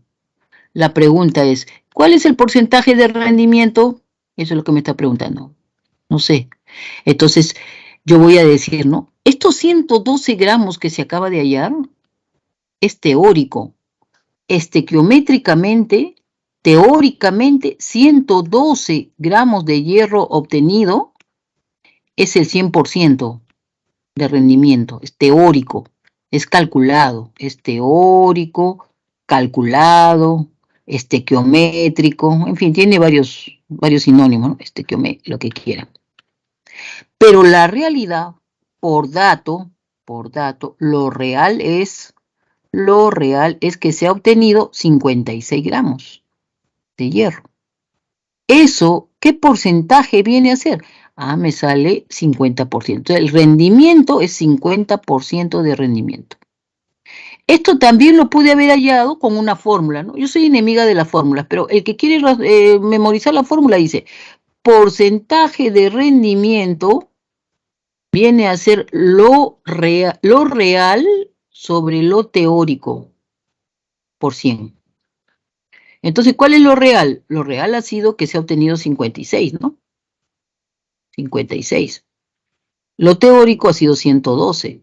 La pregunta es, ¿cuál es el porcentaje de rendimiento? Eso es lo que me está preguntando. No sé. Entonces, yo voy a decir, ¿no? Estos 112 gramos que se acaba de hallar es teórico. Estequiométricamente, teóricamente, 112 gramos de hierro obtenido es el 100% de rendimiento. Es teórico, es calculado, es teórico, calculado, estequiométrico, en fin, tiene varios sinónimos, ¿no? Estequiométrico, lo que quieran. Pero la realidad, por dato, lo real es que se ha obtenido 56 gramos de hierro. Eso, ¿qué porcentaje viene a ser? Ah, me sale 50%. El rendimiento es 50% de rendimiento. Esto también lo pude haber hallado con una fórmula, ¿no? Yo soy enemiga de las fórmulas, pero el que quiere memorizar la fórmula dice, porcentaje de rendimiento viene a ser lo real sobre lo teórico por 100. Entonces, ¿cuál es lo real? Lo real ha sido que se ha obtenido 56, ¿no? 56. Lo teórico ha sido 112.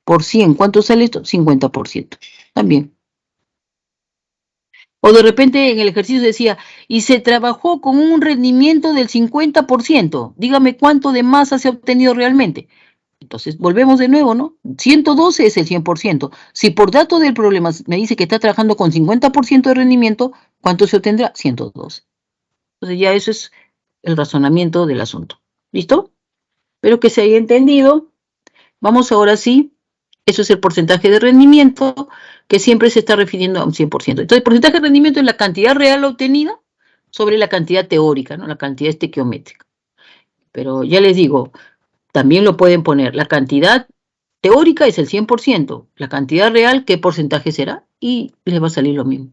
Por 100, ¿cuánto sale esto? 50%. También. O de repente en el ejercicio decía, y se trabajó con un rendimiento del 50%. Dígame cuánto de masa se ha obtenido realmente. Entonces, volvemos de nuevo, ¿no? 112 es el 100%. Si por dato del problema me dice que está trabajando con 50% de rendimiento, ¿cuánto se obtendrá? 112. Entonces ya eso es el razonamiento del asunto. ¿Listo? Espero que se haya entendido. Vamos ahora sí. Eso es el porcentaje de rendimiento que siempre se está refiriendo a un 100%. Entonces, el porcentaje de rendimiento es la cantidad real obtenida sobre la cantidad teórica, ¿no? La cantidad estequiométrica. Pero ya les digo, también lo pueden poner. La cantidad teórica es el 100%. La cantidad real, ¿qué porcentaje será? Y les va a salir lo mismo,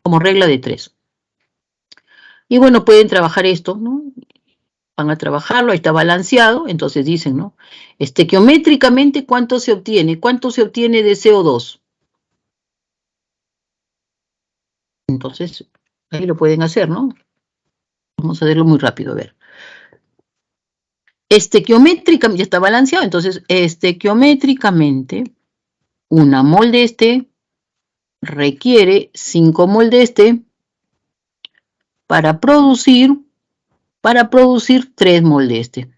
como regla de 3. Y bueno, pueden trabajar esto, ¿no? Van a trabajarlo, ahí está balanceado, entonces dicen, ¿no? Estequiométricamente, ¿cuánto se obtiene? ¿Cuánto se obtiene de CO2? Entonces, ahí lo pueden hacer, ¿no? Vamos a verlo muy rápido, a ver. Estequiométricamente, ya está balanceado, entonces, estequiométricamente, una mol de este requiere 5 mol de este para producir 3 mol de este,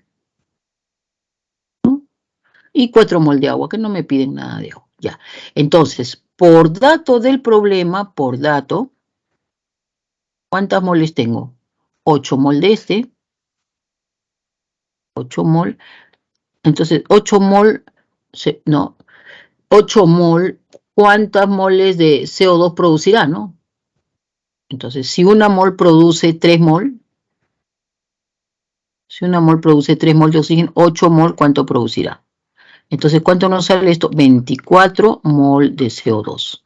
¿no? Y 4 mol de agua, que no me piden nada de agua, ya. Entonces, por dato del problema, por dato, ¿cuántas moles tengo? 8 mol de este, 8 mol, entonces 8 mol, no, 8 mol, ¿cuántas moles de CO2 producirá, no? Entonces, si una mol produce 3 mol, si una mol produce 3 mol de oxígeno, 8 mol, ¿cuánto producirá? Entonces, ¿cuánto nos sale esto? 24 mol de CO2.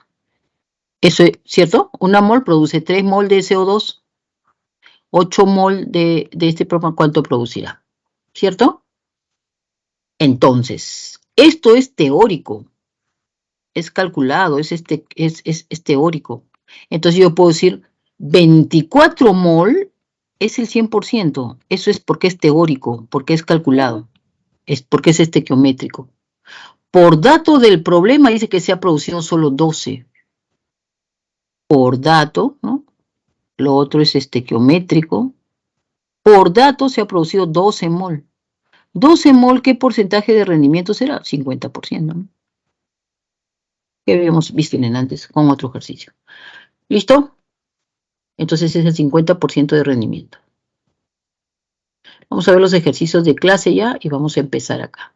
Eso es, ¿cierto? Una mol produce 3 mol de CO2, 8 mol de este propano, ¿cuánto producirá? ¿Cierto? Entonces, esto es teórico, es calculado, es teórico. Entonces yo puedo decir 24 mol es el 100%. Eso es porque es teórico, porque es calculado, es porque es estequiométrico. Por dato del problema dice que se ha producido solo 12. Por dato, ¿no? Lo otro es estequiométrico. Por dato se ha producido 12 mol. 12 mol, ¿qué porcentaje de rendimiento será? 50%, ¿no? Que habíamos visto antes con otro ejercicio. ¿Listo? Entonces es el 50% de rendimiento. Vamos a ver los ejercicios de clase ya y vamos a empezar acá.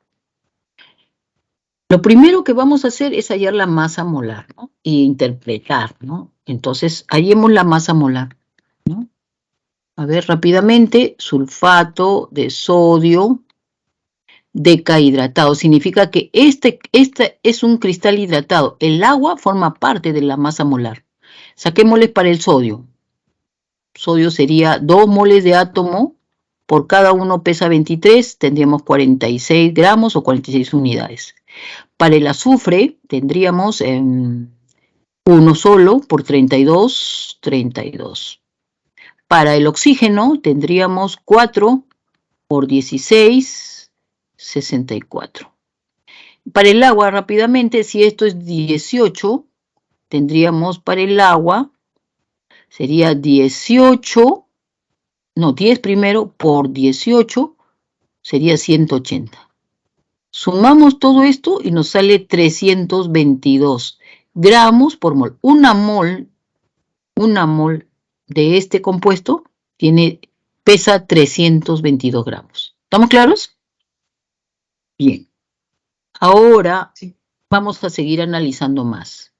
Lo primero que vamos a hacer es hallar la masa molar, ¿no? E interpretar, ¿no? Entonces, hallemos la masa molar, ¿no? A ver, rápidamente, sulfato de sodio decahidratado. Significa que este es un cristal hidratado. El agua forma parte de la masa molar. Saquémosle para el sodio. Sodio sería 2 moles de átomo, por cada uno pesa 23, tendríamos 46 gramos o 46 unidades. Para el azufre tendríamos uno solo por 32, 32. Para el oxígeno tendríamos 4 por 16, 64. Para el agua, rápidamente, si esto es 18, tendríamos para el agua, sería 18, no, 10 primero por 18, sería 180. Sumamos todo esto y nos sale 322 gramos por mol. Una mol de este compuesto pesa 322 gramos. ¿Estamos claros? Bien. Ahora sí, vamos a seguir analizando más.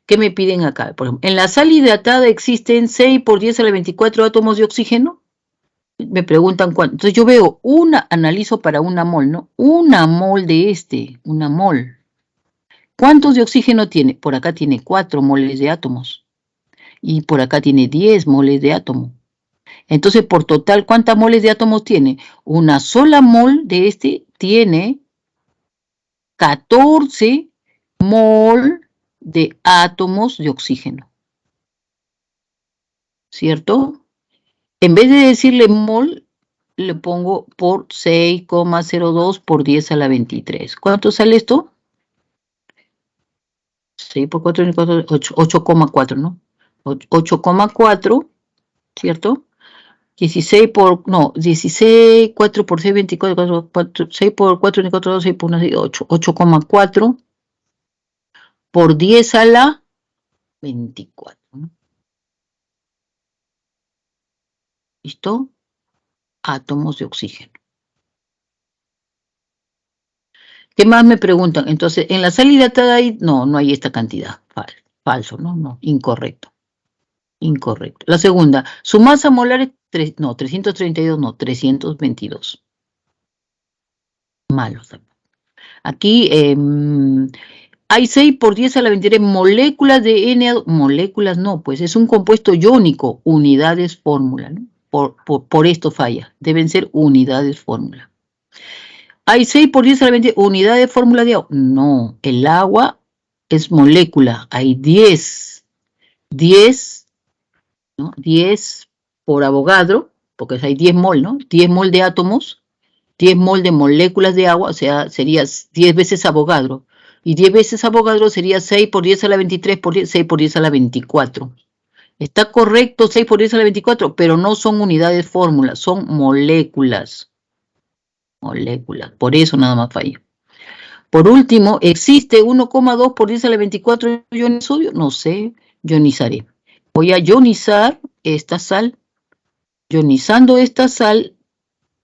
¿Qué me piden acá? Por ejemplo, en la sal hidratada existen 6 por 10 a la 24 átomos de oxígeno. Me preguntan cuánto. Entonces yo veo analizo para una mol, ¿no? Una mol de una mol. ¿Cuántos de oxígeno tiene? Por acá tiene 4 moles de átomos. Y por acá tiene 10 moles de átomo. Entonces, por total, ¿cuántas moles de átomos tiene? Una sola mol de tiene 14 mol de átomos de oxígeno. ¿cierto? En vez de decirle mol, le pongo por 6,02 por 10 a la 23. ¿Cuánto sale esto? 6 por 4, 8,4, ¿no? 8,4, ¿cierto? 16 por, no, 16, 4 por 6, 24, 4, 6 por 4, 24, 2, 6 por 1, 6, 8, 8,4 por 10 a la 24, ¿no? ¿Listo? Átomos de oxígeno. ¿Qué más me preguntan? Entonces, en la sal hidratada hay, no hay esta cantidad. Falso, ¿no? Incorrecto. Incorrecto. La segunda, su masa molar es 332, no, 322. Malo. Aquí hay 6 por 10 a la 23 moléculas de Na2. Moléculas no, pues es un compuesto iónico. Unidades fórmula, ¿no? Por esto falla. Deben ser unidades fórmula. Hay 6 por 10 a la 20 unidades de fórmula de agua. No, el agua es molécula. Hay 10, ¿no? 10 por Avogadro, porque hay 10 mol, ¿no? 10 mol de átomos, 10 mol de moléculas de agua, o sea, sería 10 veces Avogadro. Y 10 veces Avogadro sería 6 por 10 a la 23 por 10, 6 por 10 a la 24. Está correcto 6 por 10 a la 24, pero no son unidades de fórmula, son moléculas. Moléculas, por eso nada más fallo. Por último, ¿existe 1,2 por 10 a la 24 iones de sodio? No sé, ionizaré. Voy a ionizar esta sal. Ionizando esta sal,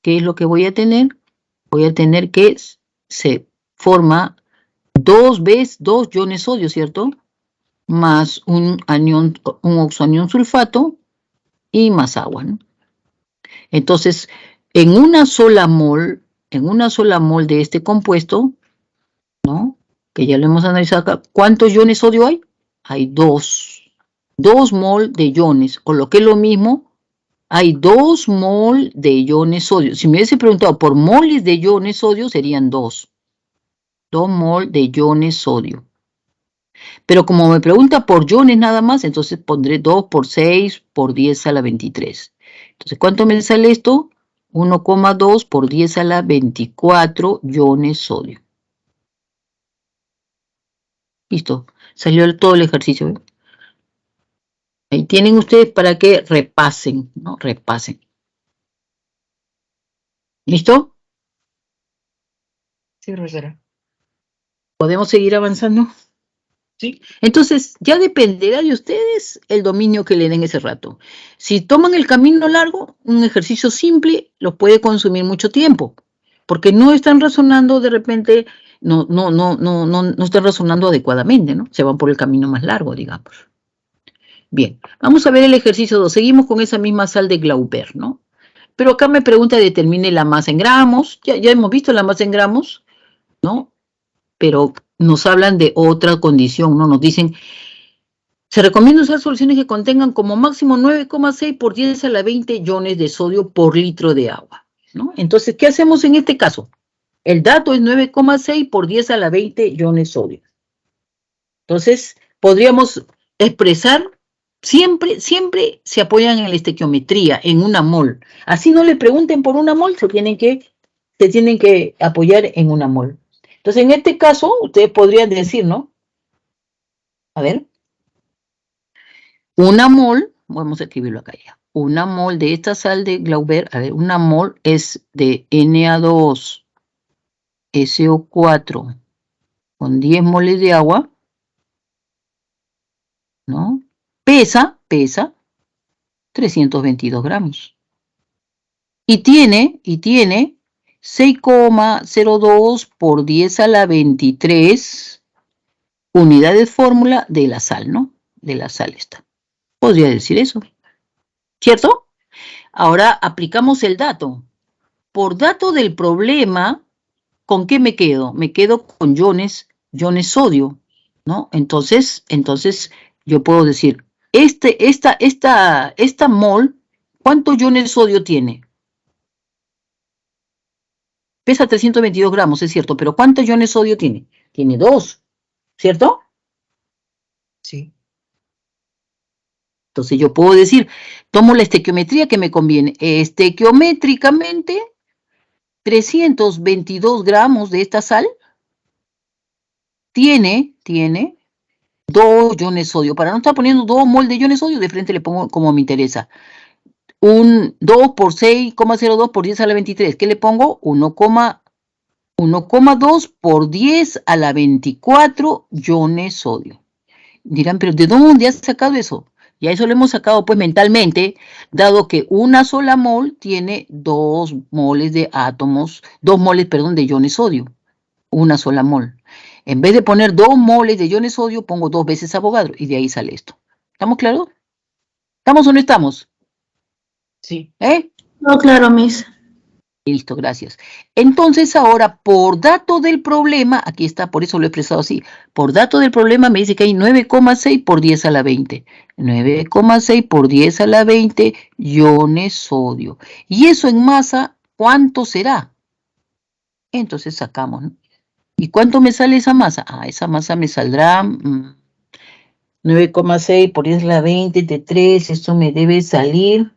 ¿qué es lo que voy a tener? Voy a tener que se forma 2 iones sodio, ¿cierto? Más un oxoanión sulfato y más agua, ¿no? Entonces, en una sola mol de este compuesto, ¿no? Que ya lo hemos analizado acá, ¿cuántos iones sodio hay? Hay 2. 2 mol de iones, o lo que es lo mismo, hay 2 mol de iones sodio. Si me hubiese preguntado por moles de iones sodio, serían 2. 2 mol de iones sodio. Pero como me pregunta por iones nada más, entonces pondré 2 por 6 por 10 a la 23. Entonces, ¿cuánto me sale esto? 1,2 por 10 a la 24 iones sodio. Listo, salió todo el ejercicio, ¿eh? Ahí tienen ustedes para que repasen, ¿no? Repasen. ¿Listo? Sí, profesora. ¿Podemos seguir avanzando? Sí. Entonces, ya dependerá de ustedes el dominio que le den ese rato. Si toman el camino largo, un ejercicio simple los puede consumir mucho tiempo, porque no están razonando de repente, no están razonando adecuadamente, ¿no? Se van por el camino más largo, digamos. Bien, vamos a ver el ejercicio 2. Seguimos con esa misma sal de Glauber, ¿no? Pero acá me pregunta, determine la masa en gramos. Ya hemos visto la masa en gramos, ¿no? Pero nos hablan de otra condición, ¿no? Nos dicen, se recomienda usar soluciones que contengan como máximo 9,6 por 10 a la 20 iones de sodio por litro de agua, ¿no? Entonces, ¿qué hacemos en este caso? El dato es 9,6 por 10 a la 20 iones de sodio. Entonces, podríamos expresar, siempre se apoyan en la estequiometría, en una mol. Así no le pregunten por una mol, se tienen que apoyar en una mol. Entonces, en este caso, ustedes podrían decir, ¿no? A ver. Una mol, vamos a escribirlo acá ya. Una mol de esta sal de Glauber, a ver, una mol es de Na2, SO4, con 10 moles de agua, ¿no? Pesa 322 gramos. Y tiene 6,02 por 10 a la 23 unidades fórmula de la sal, ¿no? De la sal esta. Podría decir eso, ¿cierto? Ahora aplicamos el dato. Por dato del problema, ¿con qué me quedo? Me quedo con iones sodio, ¿no? Entonces yo puedo decir, esta mol, ¿cuántos iones sodio tiene? Pesa 322 gramos, es cierto, pero ¿cuántos iones sodio tiene? Tiene 2, ¿cierto? Sí. Entonces yo puedo decir, tomo la estequiometría que me conviene. Estequiométricamente, 322 gramos de esta sal tiene 2 iones sodio. Para no estar poniendo 2 mol de iones sodio, de frente le pongo como me interesa. Un 2 por 6,02 por 10 a la 23. ¿Qué le pongo? 1,2 por 10 a la 24 iones sodio. Dirán, pero ¿de dónde has sacado eso? Ya eso lo hemos sacado pues mentalmente, dado que una sola mol tiene 2 moles de átomos, 2 moles, perdón, de iones sodio. Una sola mol. En vez de poner 2 moles de iones sodio, pongo 2 veces Avogadro y de ahí sale esto. ¿Estamos claros? ¿Estamos o no estamos? Sí. No, claro, Miss. Listo, gracias. Entonces ahora, por dato del problema, aquí está, por eso lo he expresado así, por dato del problema me dice que hay 9,6 por 10 a la 20. 9,6 por 10 a la 20 iones sodio. Y eso en masa, ¿cuánto será? Entonces sacamos, ¿no? ¿Y cuánto me sale esa masa? Esa masa me saldrá 9,6 por 10 a la 20 de 3, esto me debe salir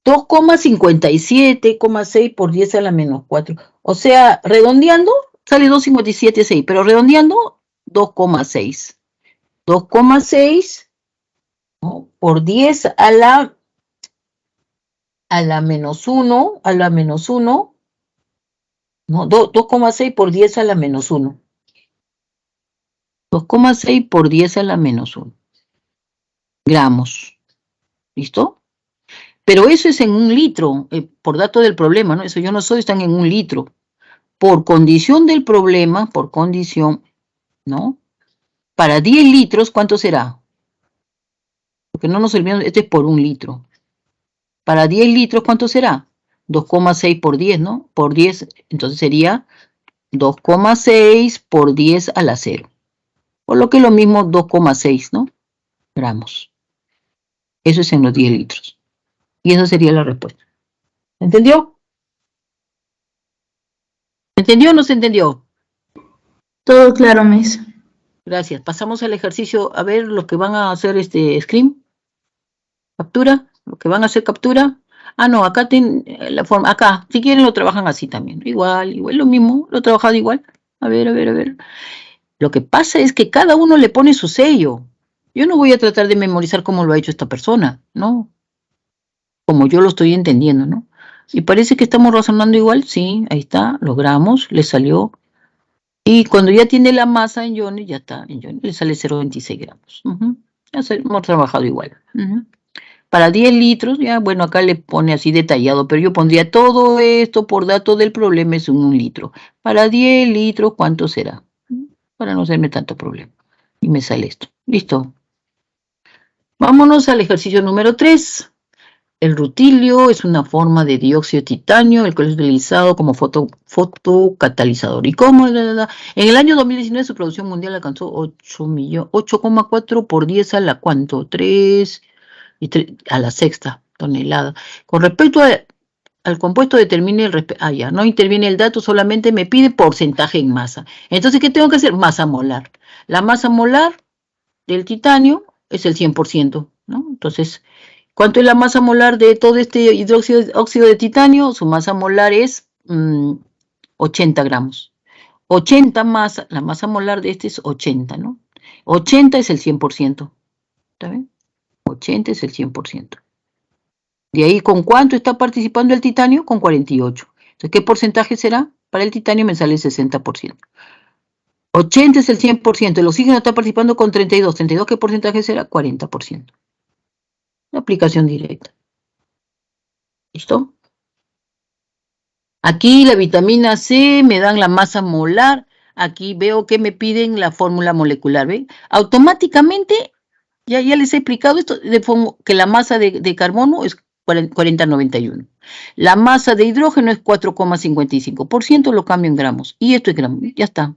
2,57,6 por 10 a la menos 4. O sea, redondeando, sale 2,57,6, pero redondeando, 2,6. 2,6 ¿no? Por 10 a la menos 1, a la menos 1, no, 2,6 por 10 a la menos 1. 2,6 por 10 a la menos 1. Gramos. ¿Listo? Pero eso es en un litro, por dato del problema, ¿no? Eso yo no soy, están en un litro. Por condición del problema, por condición, ¿no? Para 10 litros, ¿cuánto será? Porque no nos olvidemos, este es por 1 litro. Para 10 litros, ¿cuánto será? 2,6 por 10, ¿no? Por 10, entonces sería 2,6 por 10 a la 0. Por lo que es lo mismo 2,6, ¿no? Gramos. Eso es en los 10 litros. Y esa sería la respuesta. ¿Entendió? ¿Entendió o no se entendió? Todo claro, Miss. Gracias. Pasamos al ejercicio. A ver, los que van a hacer screen. Captura. Los que van a hacer captura. No, acá tienen la forma. Acá, si quieren lo trabajan así también. Igual, lo mismo. Lo he trabajado igual. A ver. Lo que pasa es que cada uno le pone su sello. Yo no voy a tratar de memorizar cómo lo ha hecho esta persona, ¿no? Como yo lo estoy entendiendo, ¿no? Y parece que estamos razonando igual. Sí, ahí está. Logramos. Le salió. Y cuando ya tiene la masa en iones, ya está en iones, le sale 0,26 gramos. Ya hemos trabajado igual. Para 10 litros, ya, bueno, acá le pone así detallado, pero yo pondría todo esto por dato del problema es 1 litro. Para 10 litros, ¿cuánto será? Para no hacerme tanto problema. Y me sale esto. Listo. Vámonos al ejercicio número 3. El rutilio es una forma de dióxido de titanio, el cual es utilizado como fotocatalizador. ¿Y cómo? En el año 2019 su producción mundial alcanzó 8,4 por 10 a la ¿cuánto? 3 a la sexta tonelada. Con respecto al compuesto determine el ya, no interviene el dato, solamente me pide porcentaje en masa. Entonces, ¿qué tengo que hacer? Masa molar. La masa molar del titanio es el 100%, ¿no? Entonces, ¿cuánto es la masa molar de todo este óxido de titanio? Su masa molar es 80 gramos. 80 más, la masa molar de este es 80, ¿no? 80 es el 100%. ¿Está bien? 80 es el 100%. De ahí, ¿con cuánto está participando el titanio? Con 48. Entonces, ¿qué porcentaje será? Para el titanio me sale el 60%. 80 es el 100%. El oxígeno está participando con 32. 32, ¿qué porcentaje será? 40%. Aplicación directa. ¿Listo? Aquí la vitamina C me dan la masa molar. Aquí veo que me piden la fórmula molecular. ¿Ven? Automáticamente, ya les he explicado esto, que la masa de carbono es 40,91. La masa de hidrógeno es 4,55%, lo cambio en gramos. Y esto es gramos, ya está.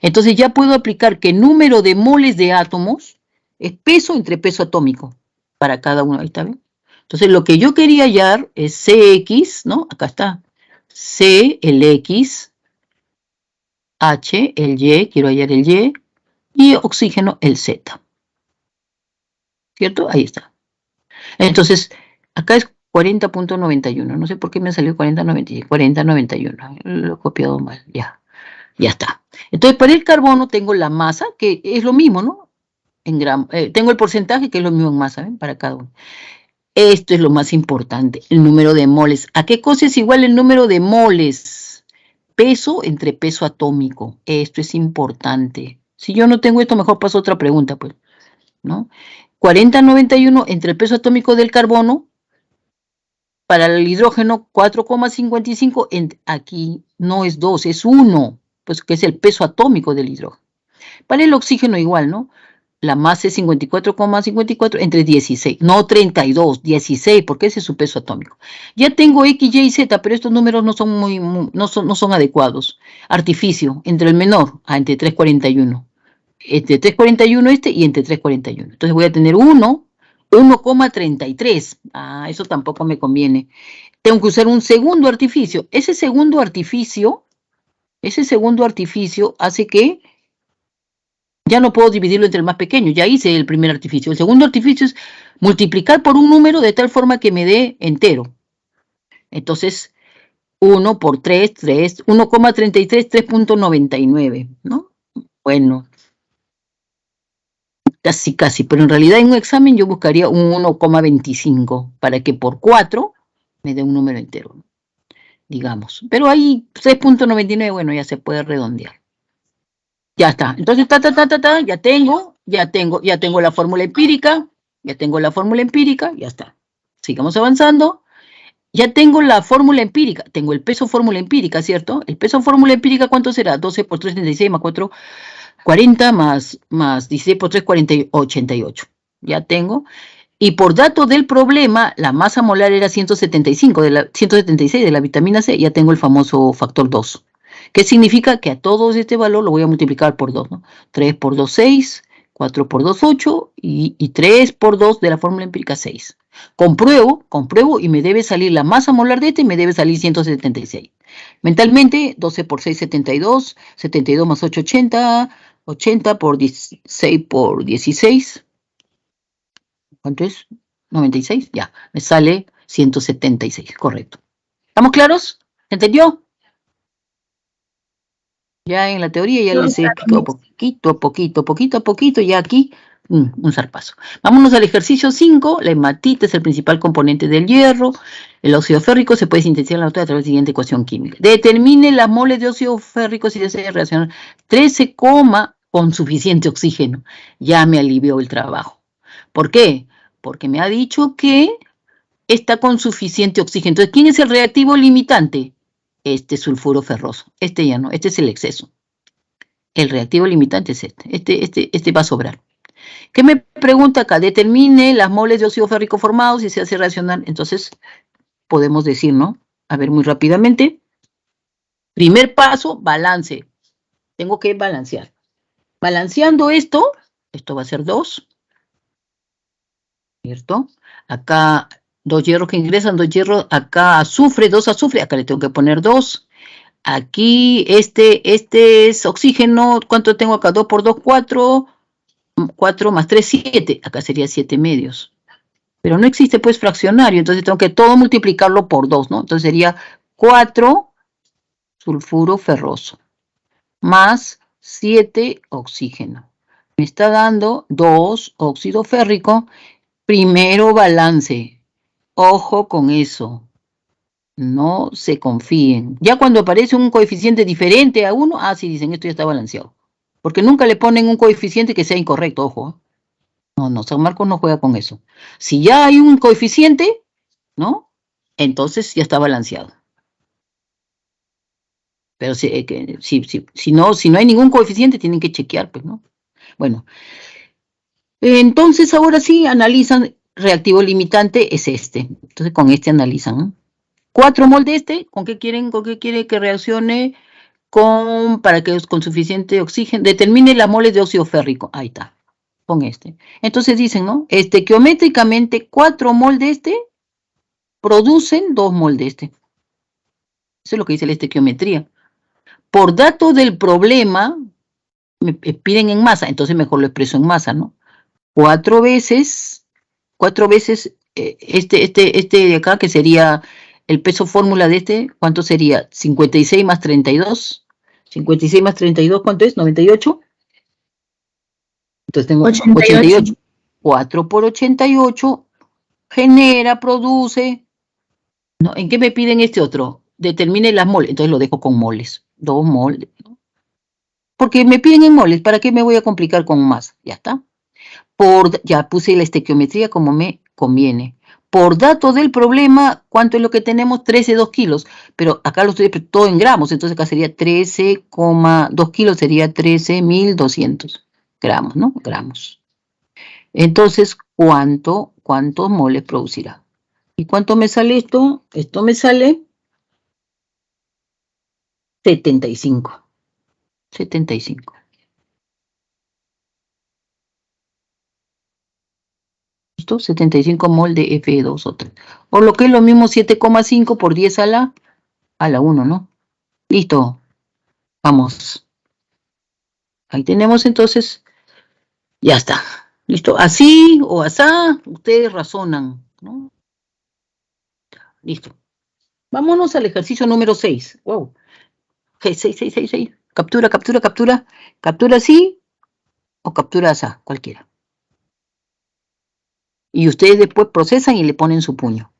Entonces ya puedo aplicar que el número de moles de átomos es peso entre peso atómico para cada uno. Ahí está, ¿ven? Entonces lo que yo quería hallar es CX, ¿no? Acá está. C, el X, H, el Y, quiero hallar el Y, y oxígeno, el Z. ¿cierto? Ahí está. Entonces, acá es 40.91. No sé por qué me salió 40.91. Lo he copiado mal. Ya está. Entonces, para el carbono tengo la masa, que es lo mismo, ¿no? En gramos. Tengo el porcentaje, que es lo mismo en masa, ¿ven? Para cada uno. Esto es lo más importante, el número de moles. ¿A qué cosa es igual el número de moles? Peso entre peso atómico. Esto es importante. Si yo no tengo esto, mejor paso a otra pregunta, pues, ¿no? 40.91 entre el peso atómico del carbono. Para el hidrógeno, 4,55. Aquí no es 2, es 1, pues que es el peso atómico del hidrógeno. Para el oxígeno igual, ¿no? La masa es 54,54 entre 16, no 32, 16, porque ese es su peso atómico. Ya tengo X, Y, Z, pero estos números no son no son adecuados. Artificio, entre el menor, entre 3,41. Entre 3,41 y entre 3,41. Entonces voy a tener 1,33. Eso tampoco me conviene. Tengo que usar un segundo artificio. Ese segundo artificio hace que ya no puedo dividirlo entre el más pequeño, ya hice el primer artificio. El segundo artificio es multiplicar por un número de tal forma que me dé entero. Entonces, 1 por 3, 1,33, 3.99, ¿no? Bueno, casi, pero en realidad en un examen yo buscaría un 1,25 para que por 4 me dé un número entero, digamos. Pero ahí 3.99, bueno, ya se puede redondear. Ya está. Entonces, ya tengo la fórmula empírica, ya está. Sigamos avanzando. Ya tengo la fórmula empírica, tengo el peso fórmula empírica, ¿cierto? El peso fórmula empírica, ¿cuánto será? 12 por 3, 36, más 4, 40, más 16 por 3, 40, 88. Ya tengo. Y por dato del problema, la masa molar era 176 de la vitamina C, ya tengo el famoso factor 2. ¿Qué significa? Que a todos este valor lo voy a multiplicar por 2, ¿no? 3 por 2, 6, 4 por 2, 8, y 3 por 2 de la fórmula empírica, 6. Compruebo, y me debe salir la masa molar de y me debe salir 176. Mentalmente, 12 por 6, 72, 72 más 8, 80, 80 por 16 por 16. ¿Cuánto es? 96, ya, me sale 176, correcto. ¿Estamos claros? ¿Entendió? Ya en la teoría ya les he explicado poquito a poquito, ya aquí un zarpazo. Vámonos al ejercicio 5. La hematita es el principal componente del hierro. El óxido férrico se puede sintetizar en la autora a través de la siguiente ecuación química. Determine las moles de óxido férrico si desea reaccionar 13, con suficiente oxígeno. Ya me alivió el trabajo. ¿Por qué? Porque me ha dicho que está con suficiente oxígeno. Entonces, ¿quién es el reactivo limitante? Este sulfuro ferroso. Este ya no, este es el exceso. El reactivo limitante es este va a sobrar. ¿Qué me pregunta acá? Determine las moles de óxido férrico formados y se hace reaccionar. Entonces, podemos decir, ¿no? A ver, muy rápidamente. Primer paso, balance. Tengo que balancear. Balanceando esto va a ser 2. ¿Cierto? Acá 2 hierros que ingresan, 2 hierros, acá azufre, 2 azufre, acá le tengo que poner 2. Aquí este es oxígeno, ¿cuánto tengo acá? 2 por 2, 4, 4 más 3, 7, acá sería 7 medios. Pero no existe pues fraccionario, entonces tengo que todo multiplicarlo por 2, ¿no? Entonces sería 4 sulfuro ferroso más 7 oxígeno. Me está dando 2 óxido férrico. Primero balance. Ojo con eso. No se confíen. Ya cuando aparece un coeficiente diferente a 1, sí dicen, esto ya está balanceado. Porque nunca le ponen un coeficiente que sea incorrecto, ojo. No, San Marcos no juega con eso. Si ya hay un coeficiente, ¿no? Entonces ya está balanceado. Pero si no hay ningún coeficiente, tienen que chequear, pues, ¿no? Bueno. Entonces ahora sí analizan, reactivo limitante es este. Entonces con este analizan, ¿no? 4 mol de este, ¿con qué quiere que reaccione? Con suficiente oxígeno. Determine las moles de óxido férrico. Ahí está, con este. Entonces dicen, ¿no? Estequiométricamente 4 mol de este producen 2 mol de este. Eso es lo que dice la estequiometría. Por dato del problema, me piden en masa, entonces mejor lo expreso en masa, ¿no? 4 veces 4 veces este de acá, que sería el peso fórmula de este, ¿cuánto sería? 56 más 32. 56 más 32, ¿cuánto es? 98. Entonces tengo 88. 4 por 88 genera, produce. ¿No? ¿En qué me piden este otro? Determine las moles. Entonces lo dejo con moles. 2 moles. Porque me piden en moles. ¿Para qué me voy a complicar con más? Ya está. Ya puse la estequiometría como me conviene. Por dato del problema, ¿cuánto es lo que tenemos? 13,2 kilos. Pero acá lo estoy todo en gramos. Entonces acá sería 13,2 kilos. Sería 13.200 gramos, ¿no? Gramos. Entonces, ¿cuántos moles producirá? ¿Y cuánto me sale esto? Esto me sale 75. 75. ¿Listo? 75 mol de Fe2O3. O lo que es lo mismo, 7,5 por 10 a la 1, ¿no? Listo. Vamos. Ahí tenemos entonces. Ya está. ¿Listo? Así o asá, ustedes razonan, ¿no? Listo. Vámonos al ejercicio número 6. Wow. 6. Captura. Captura sí o captura asá, cualquiera. Y ustedes después procesan y le ponen su puño.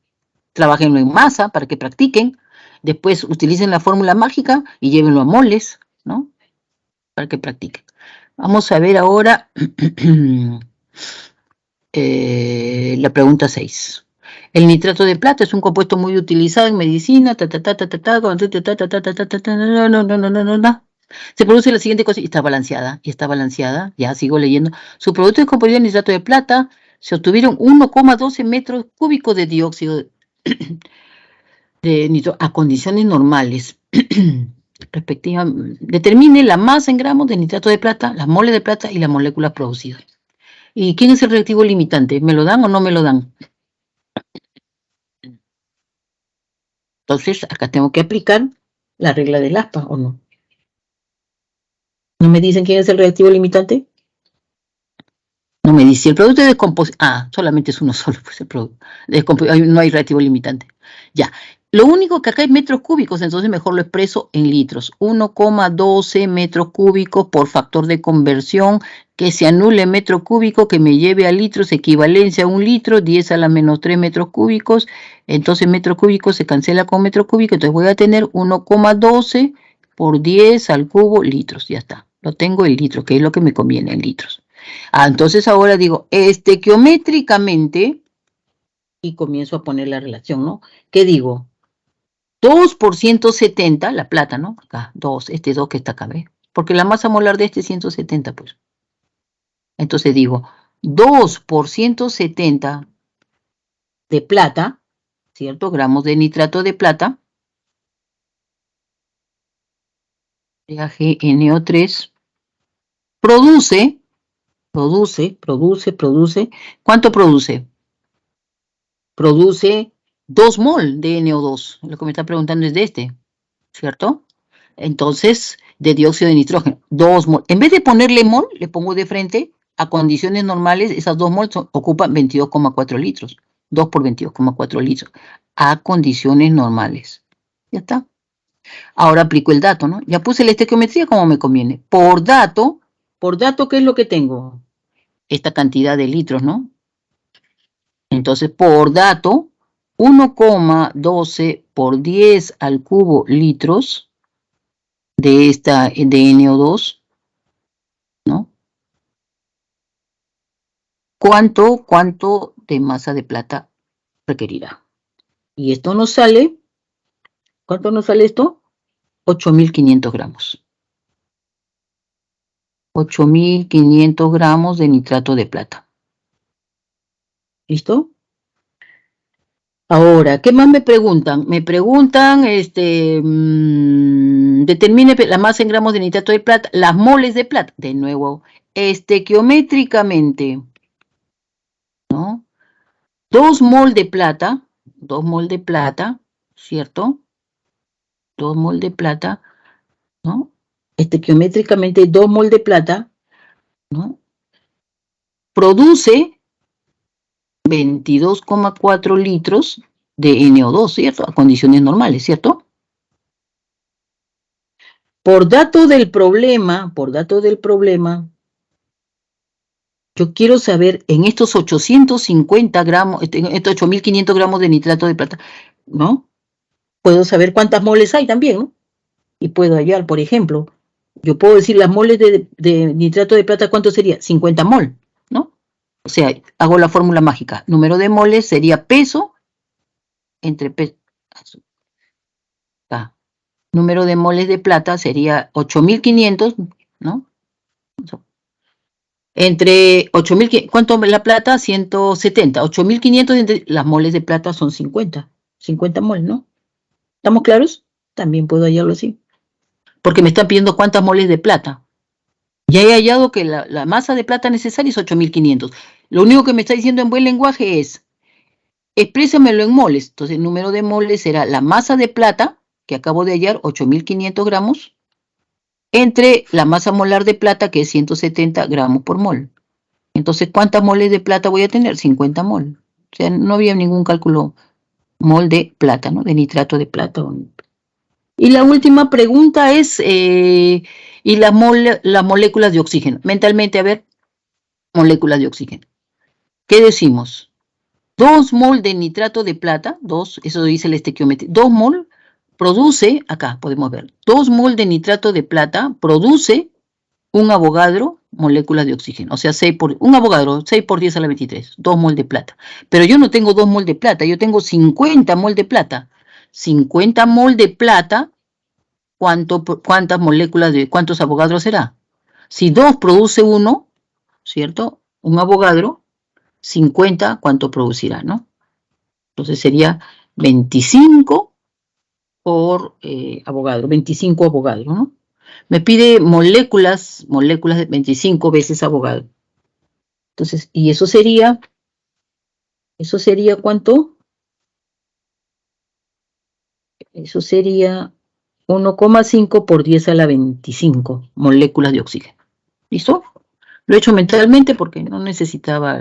Trabájenlo en masa para que practiquen. Después utilicen la fórmula mágica y llévenlo a moles, ¿no? Para que practiquen. Vamos a ver ahora la pregunta 6. El nitrato de plata es un compuesto muy utilizado en medicina. Se produce la siguiente cosa, y está balanceada, ya sigo leyendo. Su producto es compuesto de nitrato de plata. Se obtuvieron 1,12 metros cúbicos de dióxido de nitrógeno a condiciones normales. Determine la masa en gramos de nitrato de plata, las moles de plata y las moléculas producidas. ¿Y quién es el reactivo limitante? ¿Me lo dan o no me lo dan? Entonces, acá tengo que aplicar la regla del aspa, ¿o no? ¿No me dicen quién es el reactivo limitante? No me dice. El producto de descomposición. Ah, solamente es uno solo, pues el producto. No hay reactivo limitante. Ya. Lo único que acá hay metros cúbicos, entonces mejor lo expreso en litros. 1,12 metros cúbicos por factor de conversión, que se anule metro cúbico, que me lleve a litros, equivalencia a 1 litro, 10 a la menos 3 metros cúbicos. Entonces metro cúbico se cancela con metro cúbico, entonces voy a tener 1,12 por 10 al cubo litros. Ya está. Lo tengo en litros, que es lo que me conviene en litros. Entonces ahora digo, estequiométricamente, y comienzo a poner la relación, ¿no? ¿Qué digo? 2 por 170, la plata, ¿no? Acá, 2, este 2 que está acá, ¿ves? Porque la masa molar de este es 170, pues. Entonces digo, 2 por 170 de plata, ¿cierto? Gramos de nitrato de plata, AgNO3, produce, ¿cuánto produce? Produce 2 mol de NO2, lo que me está preguntando es de este, ¿cierto? Entonces, de dióxido de nitrógeno, 2 mol. En vez de ponerle mol, le pongo de frente, a condiciones normales, esas 2 mol ocupan 22,4 litros. 2 por 22,4 litros. A condiciones normales. Ya está. Ahora aplico el dato, ¿no? Ya puse la estequiometría como me conviene. Por dato, ¿qué es lo que tengo? Esta cantidad de litros, ¿no? Entonces, por dato, 1,12 por 10 al cubo litros de esta de NO2, ¿no? ¿Cuánto de masa de plata requerirá? Y esto nos sale, ¿cuánto nos sale esto? 8.500 gramos. 8.500 gramos de nitrato de plata. ¿Listo? Ahora, ¿qué más me preguntan? Me preguntan, determine la masa en gramos de nitrato de plata, las moles de plata. De nuevo, estequiométricamente, ¿no? 2 mol de plata, ¿cierto? 2 mol de plata, ¿no? Estequiométricamente 2 mol de plata, ¿no? Produce 22,4 litros de NO2, ¿cierto? A condiciones normales, ¿cierto? Por dato del problema, yo quiero saber en estos 850 gramos, estos 8.500 gramos de nitrato de plata, ¿no? Puedo saber cuántas moles hay también, ¿no? Y puedo hallar, por ejemplo, yo puedo decir las moles de nitrato de plata, ¿cuánto sería? 50 mol, ¿no? O sea, hago la fórmula mágica. Número de moles sería peso entre peso. Número de moles de plata sería 8.500, ¿no? Entre 8.500, ¿cuánto es la plata? 170. 8.500 entre las moles de plata son 50 moles, ¿no? ¿Estamos claros? También puedo hallarlo así. Porque me están pidiendo cuántas moles de plata. Ya he hallado que la masa de plata necesaria es 8.500. Lo único que me está diciendo en buen lenguaje es, exprésamelo en moles. Entonces el número de moles será la masa de plata, que acabo de hallar, 8.500 gramos, entre la masa molar de plata, que es 170 gramos por mol. Entonces, ¿cuántas moles de plata voy a tener? 50 mol. O sea, no había ningún cálculo mol de plata, ¿no? De nitrato de plata. Y la última pregunta es, ¿y las moléculas de oxígeno? Mentalmente, a ver, moléculas de oxígeno. ¿Qué decimos? 2 mol de nitrato de plata, 2, eso dice la estequiometría, 2 mol produce, acá podemos ver, 2 mol de nitrato de plata produce un Avogadro moléculas de oxígeno. O sea, un Avogadro, 6 por 10 a la 23, 2 mol de plata. Pero yo no tengo 2 mol de plata, yo tengo 50 mol de plata. 50 mol de plata, ¿cuántas moléculas de cuántos Avogadros será? Si 2 produce 1, ¿cierto? Un Avogadro, 50, ¿cuánto producirá, no? Entonces sería 25 por Avogadro, 25 Avogadro, ¿no? Me pide moléculas de 25 veces Avogadro. Entonces, y eso sería ¿cuánto? Eso sería 1,5 por 10 a la 25 moléculas de oxígeno. ¿Listo? Lo he hecho mentalmente porque no necesitaba.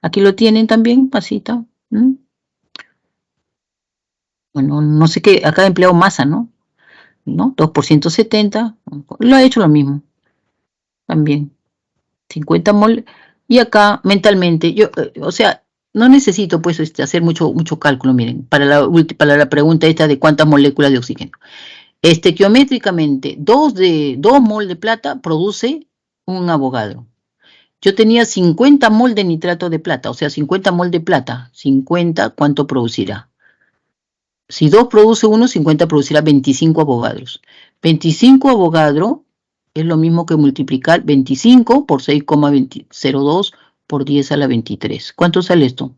Aquí lo tienen también, pasita. Bueno, no sé qué, acá he empleado masa, ¿no? 2 por 170, lo ha hecho lo mismo. También. 50 mol. Y acá, mentalmente, yo, o sea, no necesito pues hacer mucho cálculo, miren, para la pregunta esta de cuántas moléculas de oxígeno. Estequiométricamente, 2 mol de plata produce un Avogadro. Yo tenía 50 mol de nitrato de plata, o sea, 50 mol de plata. 50, ¿cuánto producirá? Si 2 produce 1, 50 producirá 25 Avogadros. 25 Avogadro es lo mismo que multiplicar 25 por 6,02 por 10 a la 23. ¿Cuánto sale esto?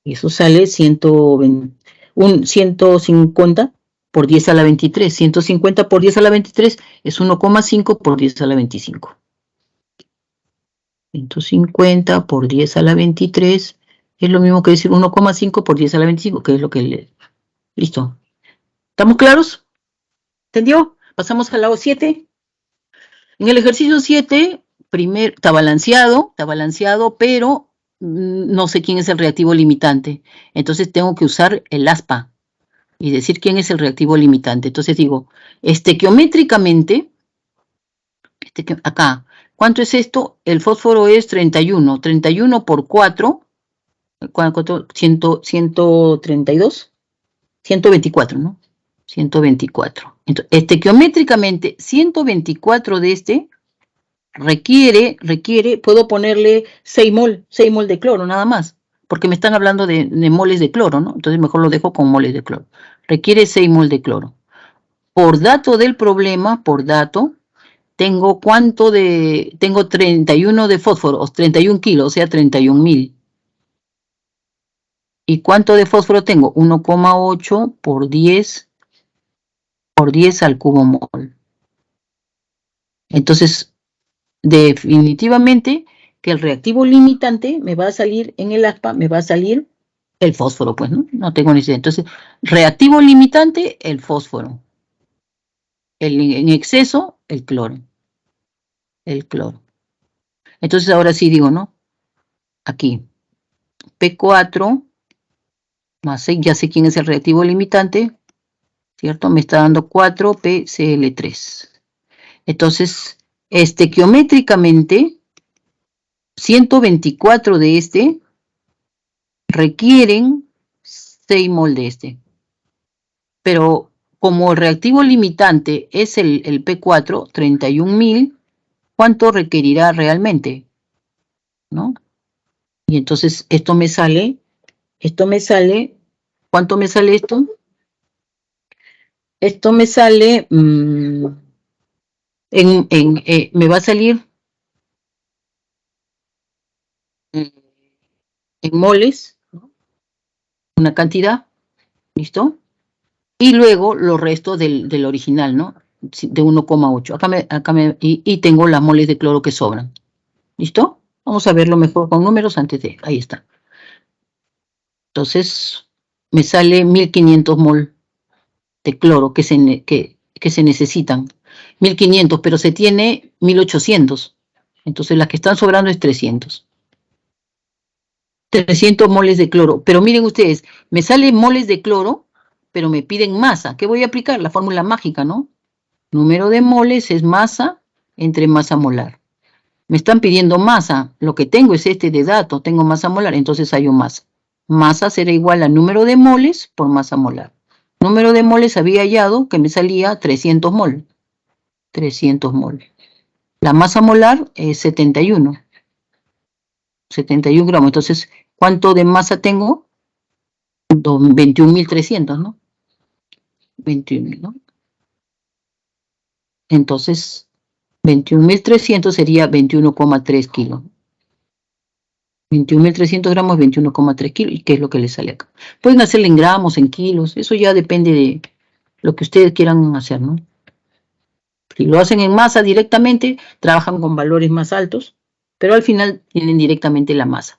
Eso sale 150 por 10 a la 23. 150 por 10 a la 23 es 1,5 por 10 a la 25. 150 por 10 a la 23 es lo mismo que decir 1,5 por 10 a la 25, que es lo que... Listo. ¿Estamos claros? ¿Entendió? Pasamos al lado 7. En el ejercicio 7, está balanceado, pero no sé quién es el reactivo limitante. Entonces tengo que usar el aspa y decir quién es el reactivo limitante. Entonces digo, estequiométricamente, acá, ¿cuánto es esto? El fósforo es 31. 31 por 4, ¿cuánto? 132, 124, ¿no? 124. Entonces, estequiométricamente, 124 de este requiere, puedo ponerle 6 mol de cloro, nada más, porque me están hablando de moles de cloro, ¿no? Entonces mejor lo dejo con moles de cloro. Requiere 6 mol de cloro. Por dato del problema, tengo tengo 31 de fósforo, 31 kilos, o sea, 31.000. ¿Y cuánto de fósforo tengo? 1,8 por 10 al cubo mol. Entonces, definitivamente que el reactivo limitante me va a salir en el aspa, me va a salir el fósforo, pues, ¿no? No tengo necesidad. Entonces, reactivo limitante, el fósforo. En exceso, el cloro. Entonces, ahora sí digo, ¿no? Aquí. P4 más 6, ya sé quién es el reactivo limitante, ¿cierto? Me está dando 4PCl3. Entonces, estequiométricamente, 124 de este requieren 6 mol de este. Pero como el reactivo limitante es el P4, 31.000, ¿cuánto requerirá realmente? ¿No? Y entonces esto me sale, ¿cuánto me sale esto? Esto me sale, me va a salir en moles, ¿no? Una cantidad, ¿listo? Y luego los restos del original, ¿no? De 1,8. Y tengo las moles de cloro que sobran. ¿Listo? Vamos a verlo mejor con números antes de... Ahí está. Entonces, me sale 1500 mol de cloro que se necesitan. 1500, pero se tiene 1800. Entonces, las que están sobrando es 300. 300 moles de cloro. Pero miren ustedes, me sale moles de cloro, pero me piden masa. ¿Qué voy a aplicar? La fórmula mágica, ¿no? Número de moles es masa entre masa molar. Me están pidiendo masa. Lo que tengo es este de dato. Tengo masa molar, entonces hallo masa. Masa será igual a número de moles por masa molar. Número de moles había hallado que me salía 300 mol. 300 mol. La masa molar es 71. 71 gramos. Entonces, ¿cuánto de masa tengo? 21.300, ¿no? 21.000, ¿no? Entonces, 21.300 sería 21,3 kilos. 21.300 gramos, 21,3 kilos. ¿Y qué es lo que les sale acá? Pueden hacerlo en gramos, en kilos. Eso ya depende de lo que ustedes quieran hacer, ¿no? Si lo hacen en masa directamente, trabajan con valores más altos, pero al final tienen directamente la masa.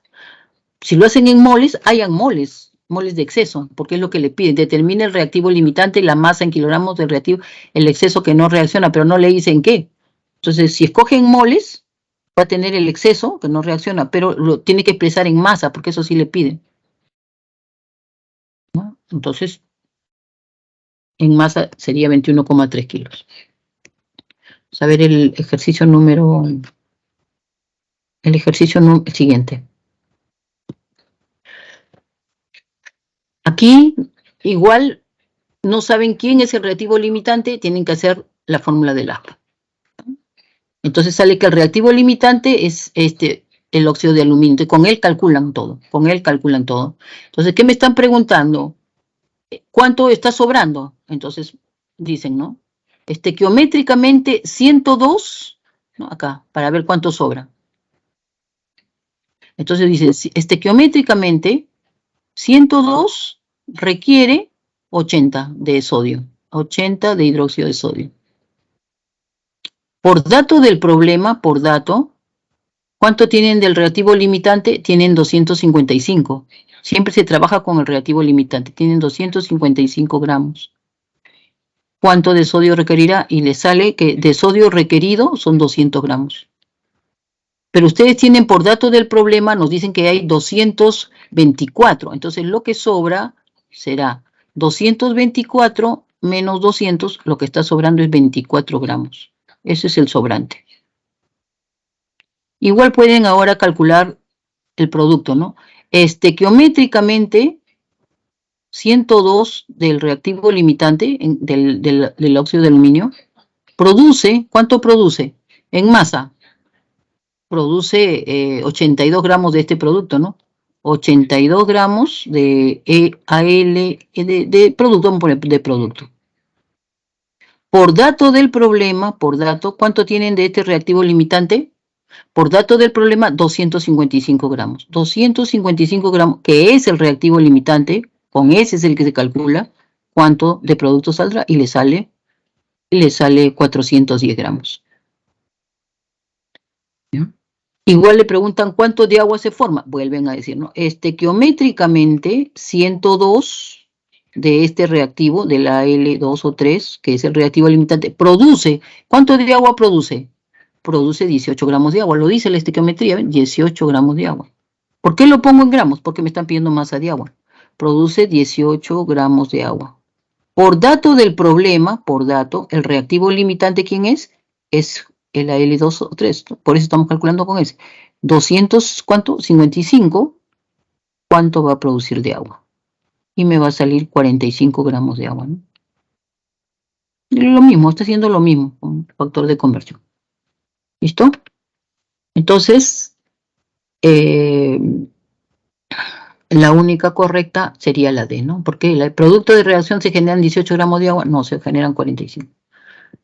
Si lo hacen en moles, hayan moles de exceso, porque es lo que le piden. Determina el reactivo limitante, la masa en kilogramos del reactivo, el exceso que no reacciona, pero no le dicen qué. Entonces, si escogen moles, va a tener el exceso que no reacciona, pero lo tiene que expresar en masa, porque eso sí le piden, ¿no? Entonces, en masa sería 21,3 kilos. Vamos a ver el ejercicio siguiente. Aquí, igual, no saben quién es el reactivo limitante, tienen que hacer la fórmula del ASPA. Entonces sale que el reactivo limitante es el óxido de aluminio. Entonces, con él calculan todo. Entonces, ¿qué me están preguntando? ¿Cuánto está sobrando? Entonces, dicen, ¿no? Estequiométricamente 102, ¿no? Acá, para ver cuánto sobra. Entonces dicen, estequiométricamente 102 requiere 80 de sodio, 80 de hidróxido de sodio. Por dato del problema, ¿cuánto tienen del reactivo limitante? Tienen 255. Siempre se trabaja con el reactivo limitante. Tienen 255 gramos. ¿Cuánto de sodio requerirá? Y les sale que de sodio requerido son 200 gramos. Pero ustedes tienen por dato del problema, nos dicen que hay 224. Entonces lo que sobra será 224 menos 200, lo que está sobrando es 24 gramos. Ese es el sobrante. Igual pueden ahora calcular el producto, ¿no? Estequiométricamente, 102 del reactivo limitante del óxido de aluminio produce, ¿cuánto produce? En masa, produce 82 gramos de este producto, ¿no? 82 gramos de producto, vamos a poner de producto. Por dato del problema, ¿cuánto tienen de este reactivo limitante? Por dato del problema, 255 gramos. 255 gramos, que es el reactivo limitante, con ese es el que se calcula cuánto de producto saldrá y le sale 410 gramos. ¿Ya? Igual le preguntan cuánto de agua se forma. Vuelven a decir, ¿no? Estequiométricamente, 102 de este reactivo, de la L2 o 3, que es el reactivo limitante, produce. ¿Cuánto de agua produce? Produce 18 gramos de agua. Lo dice la estequiometría, ¿ven? 18 gramos de agua. ¿Por qué lo pongo en gramos? Porque me están pidiendo masa de agua. Produce 18 gramos de agua. Por dato del problema, por dato, el reactivo limitante, ¿quién es? Es el AL2 o 3. Por eso estamos calculando con ese. 200, ¿cuánto? 55. ¿Cuánto va a producir de agua? Y me va a salir 45 gramos de agua, ¿no? Lo mismo, está haciendo lo mismo con factor de conversión. ¿Listo? Entonces, la única correcta sería la D, ¿no? Porque el producto de reacción se generan 18 gramos de agua, no, se generan 45.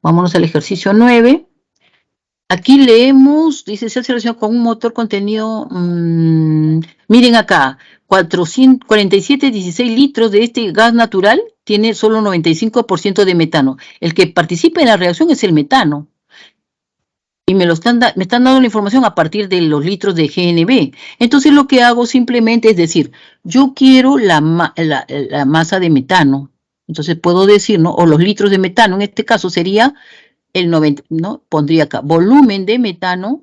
Vámonos al ejercicio 9. Aquí leemos, dice, se hace relación con un motor contenido, miren acá, 447,16 litros de este gas natural tiene solo 95% de metano. El que participa en la reacción es el metano. Y me están dando la información a partir de los litros de GNB. Entonces lo que hago simplemente es decir, yo quiero la masa de metano. Entonces puedo decir, ¿no? O los litros de metano, en este caso sería el 90, ¿no? Pondría acá, volumen de metano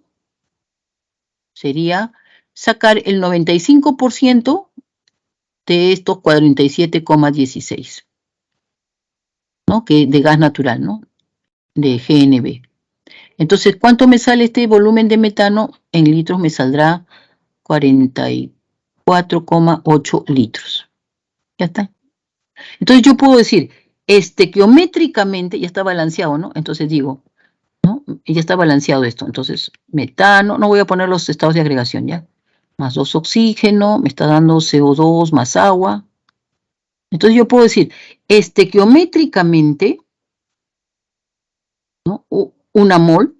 sería sacar el 95% de estos 47,16, ¿no? Que de gas natural, ¿no? De GNB. Entonces, ¿cuánto me sale este volumen de metano? En litros me saldrá 44,8 litros. Ya está. Entonces yo puedo decir, estequiométricamente ya está balanceado, ¿no? Entonces digo, ¿no? Ya está balanceado esto. Entonces, metano, no voy a poner los estados de agregación, ¿ya? Más 2 oxígeno, me está dando CO2 más agua. Entonces yo puedo decir, estequiométricamente, ¿no? Una mol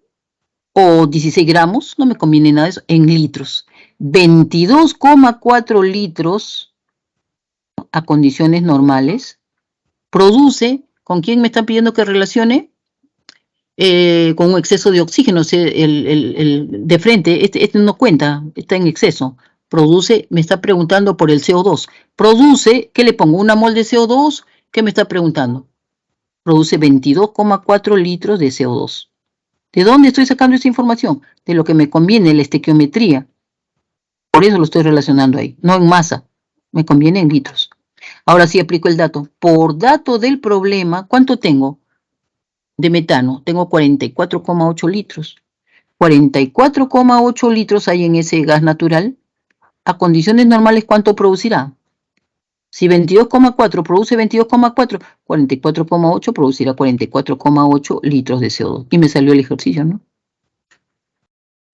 o 16 gramos, no me conviene nada de eso, en litros. 22,4 litros a condiciones normales produce, ¿con quién me están pidiendo que relacione? Con un exceso de oxígeno, o sea, el de frente, este no cuenta, está en exceso. Produce, me está preguntando por el CO2. Produce, ¿qué le pongo? ¿Una mol de CO2? ¿Qué me está preguntando? Produce 22,4 litros de CO2. ¿De dónde estoy sacando esta información? De lo que me conviene, la estequiometría. Por eso lo estoy relacionando ahí, no en masa. Me conviene en litros. Ahora sí aplico el dato. Por dato del problema, ¿cuánto tengo de metano? Tengo 44,8 litros. 44,8 litros hay en ese gas natural. A condiciones normales, ¿cuánto producirá? Si 22,4 produce 22,4, 44,8 producirá 44,8 litros de CO2. Y me salió el ejercicio, ¿no?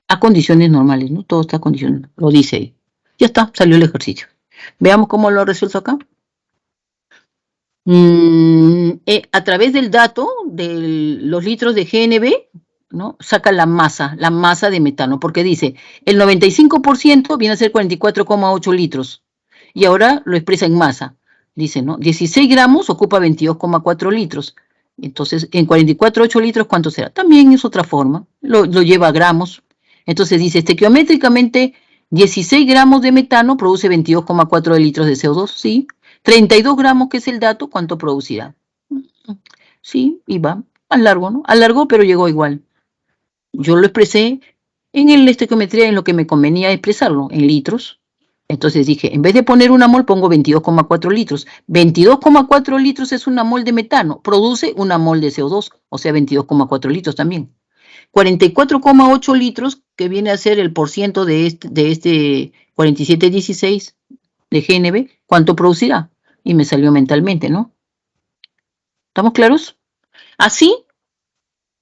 A condiciones normales, ¿no? Todo está a condiciones, lo dice ahí. Ya está, salió el ejercicio. Veamos cómo lo resuelto acá. A través del dato de los litros de GNB, ¿no? Saca la masa de metano, porque dice, el 95% viene a ser 44,8 litros. Y ahora lo expresa en masa. Dice, ¿no? 16 gramos ocupa 22,4 litros. Entonces, en 44,8 litros, ¿cuánto será? También es otra forma. Lo lleva a gramos. Entonces dice, estequiométricamente, 16 gramos de metano produce 22,4 litros de CO2. Sí. 32 gramos, que es el dato, ¿cuánto producirá? Sí, y va. Alargó, ¿no? Alargó, pero llegó igual. Yo lo expresé en la estequiometría en lo que me convenía expresarlo, en litros. Entonces dije, en vez de poner una mol, pongo 22,4 litros. 22,4 litros es una mol de metano. Produce una mol de CO2, o sea, 22,4 litros también. 44,8 litros, que viene a ser el porciento de este 47,16 de GNB, ¿cuánto producirá? Y me salió mentalmente, ¿no? ¿Estamos claros? Así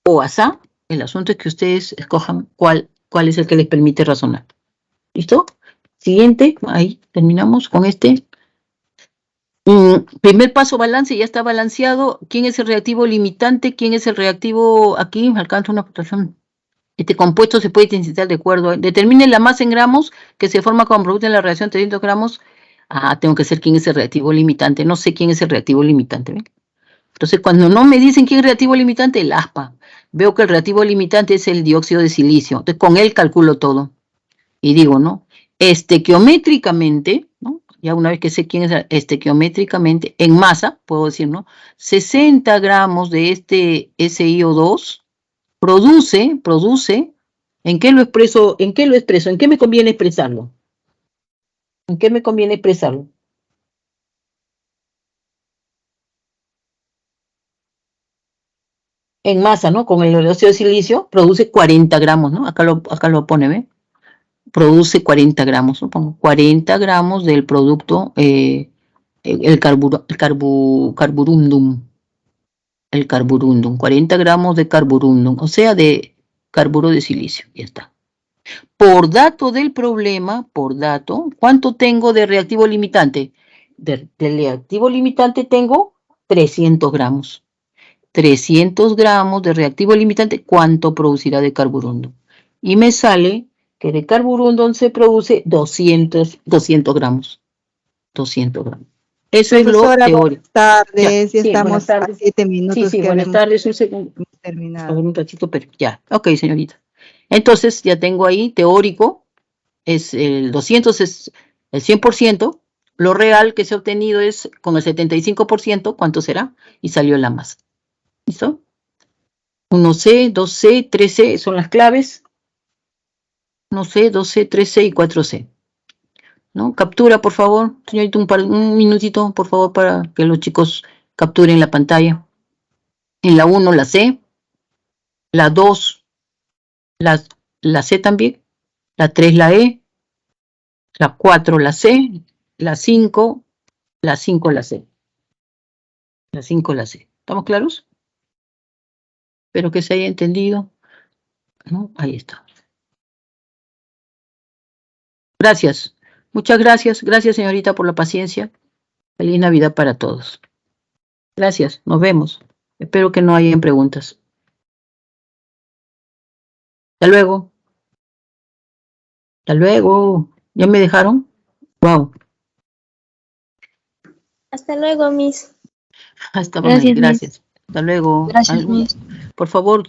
o asá, el asunto es que ustedes escojan cuál es el que les permite razonar. ¿Listo? Siguiente, ahí terminamos con este. Primer paso, balance, ya está balanceado. ¿Quién es el reactivo limitante? ¿Quién es el reactivo? Aquí me alcanza una puntuación. Este compuesto se puede intensificar de acuerdo. Determine la masa en gramos que se forma cuando produce la reacción 300 gramos. Tengo que ser quién es el reactivo limitante. No sé quién es el reactivo limitante. ¿Ven? Entonces, cuando no me dicen quién es el reactivo limitante, el ASPA. Veo que el reactivo limitante es el dióxido de silicio. Entonces, con él calculo todo. Y digo, ¿no? Estequiométricamente, ¿no? Ya una vez que sé quién es estequiométricamente, en masa, puedo decir, ¿no? 60 gramos de este SiO2 produce, ¿en qué lo expreso? ¿En qué me conviene expresarlo? ¿En qué me conviene expresarlo? En masa, ¿no? Con el óxido de silicio produce 40 gramos, ¿no? Acá lo pone, ¿ve? Produce 40 gramos, ¿no? Pongo 40 gramos del producto, carburundum. El carburundum, 40 gramos de carburundum, o sea, de carburo de silicio, ya está. Por dato del problema, por dato, ¿cuánto tengo de reactivo limitante? De reactivo limitante tengo 300 gramos. 300 gramos de reactivo limitante, ¿cuánto producirá de carburundum? Y me sale que de carburundum se produce 200 gramos. 200 gramos. Eso es lo Profesora, teórico. buenas tardes. Ya, Ya sí, estamos buenas tardes. a 7 minutos. Sí, que buenas tardes, un segundo. hemos terminado. A ver, un ratito, pero ya. Ok, señorita. Entonces, ya tengo ahí teórico, es el 200 es el 100%, lo real que se ha obtenido es con el 75%, ¿cuánto será? Y salió la masa. ¿Listo? 1C, 2C, 3C son las claves. 1C, 2C, 3C y 4C. ¿No? Captura, por favor, señorita, un minutito, por favor, para que los chicos capturen la pantalla. En la 1, la C, la 2, la C también, la 3, la E, la 4, la C, la 5, la 5, la C. La 5, la C. ¿Estamos claros? Espero que se haya entendido. ¿No? Ahí está. Gracias. Muchas gracias. Gracias, señorita, por la paciencia. Feliz Navidad para todos. Gracias. Nos vemos. Espero que no hayan preguntas. Hasta luego. Hasta luego. ¿Ya me dejaron? Wow. Hasta luego, Miss. Estaban ahí. Gracias, Gracias. Hasta luego. Gracias, Miss. Por favor,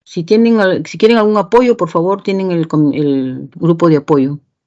si quieren algún apoyo, por favor, tienen el grupo de apoyo.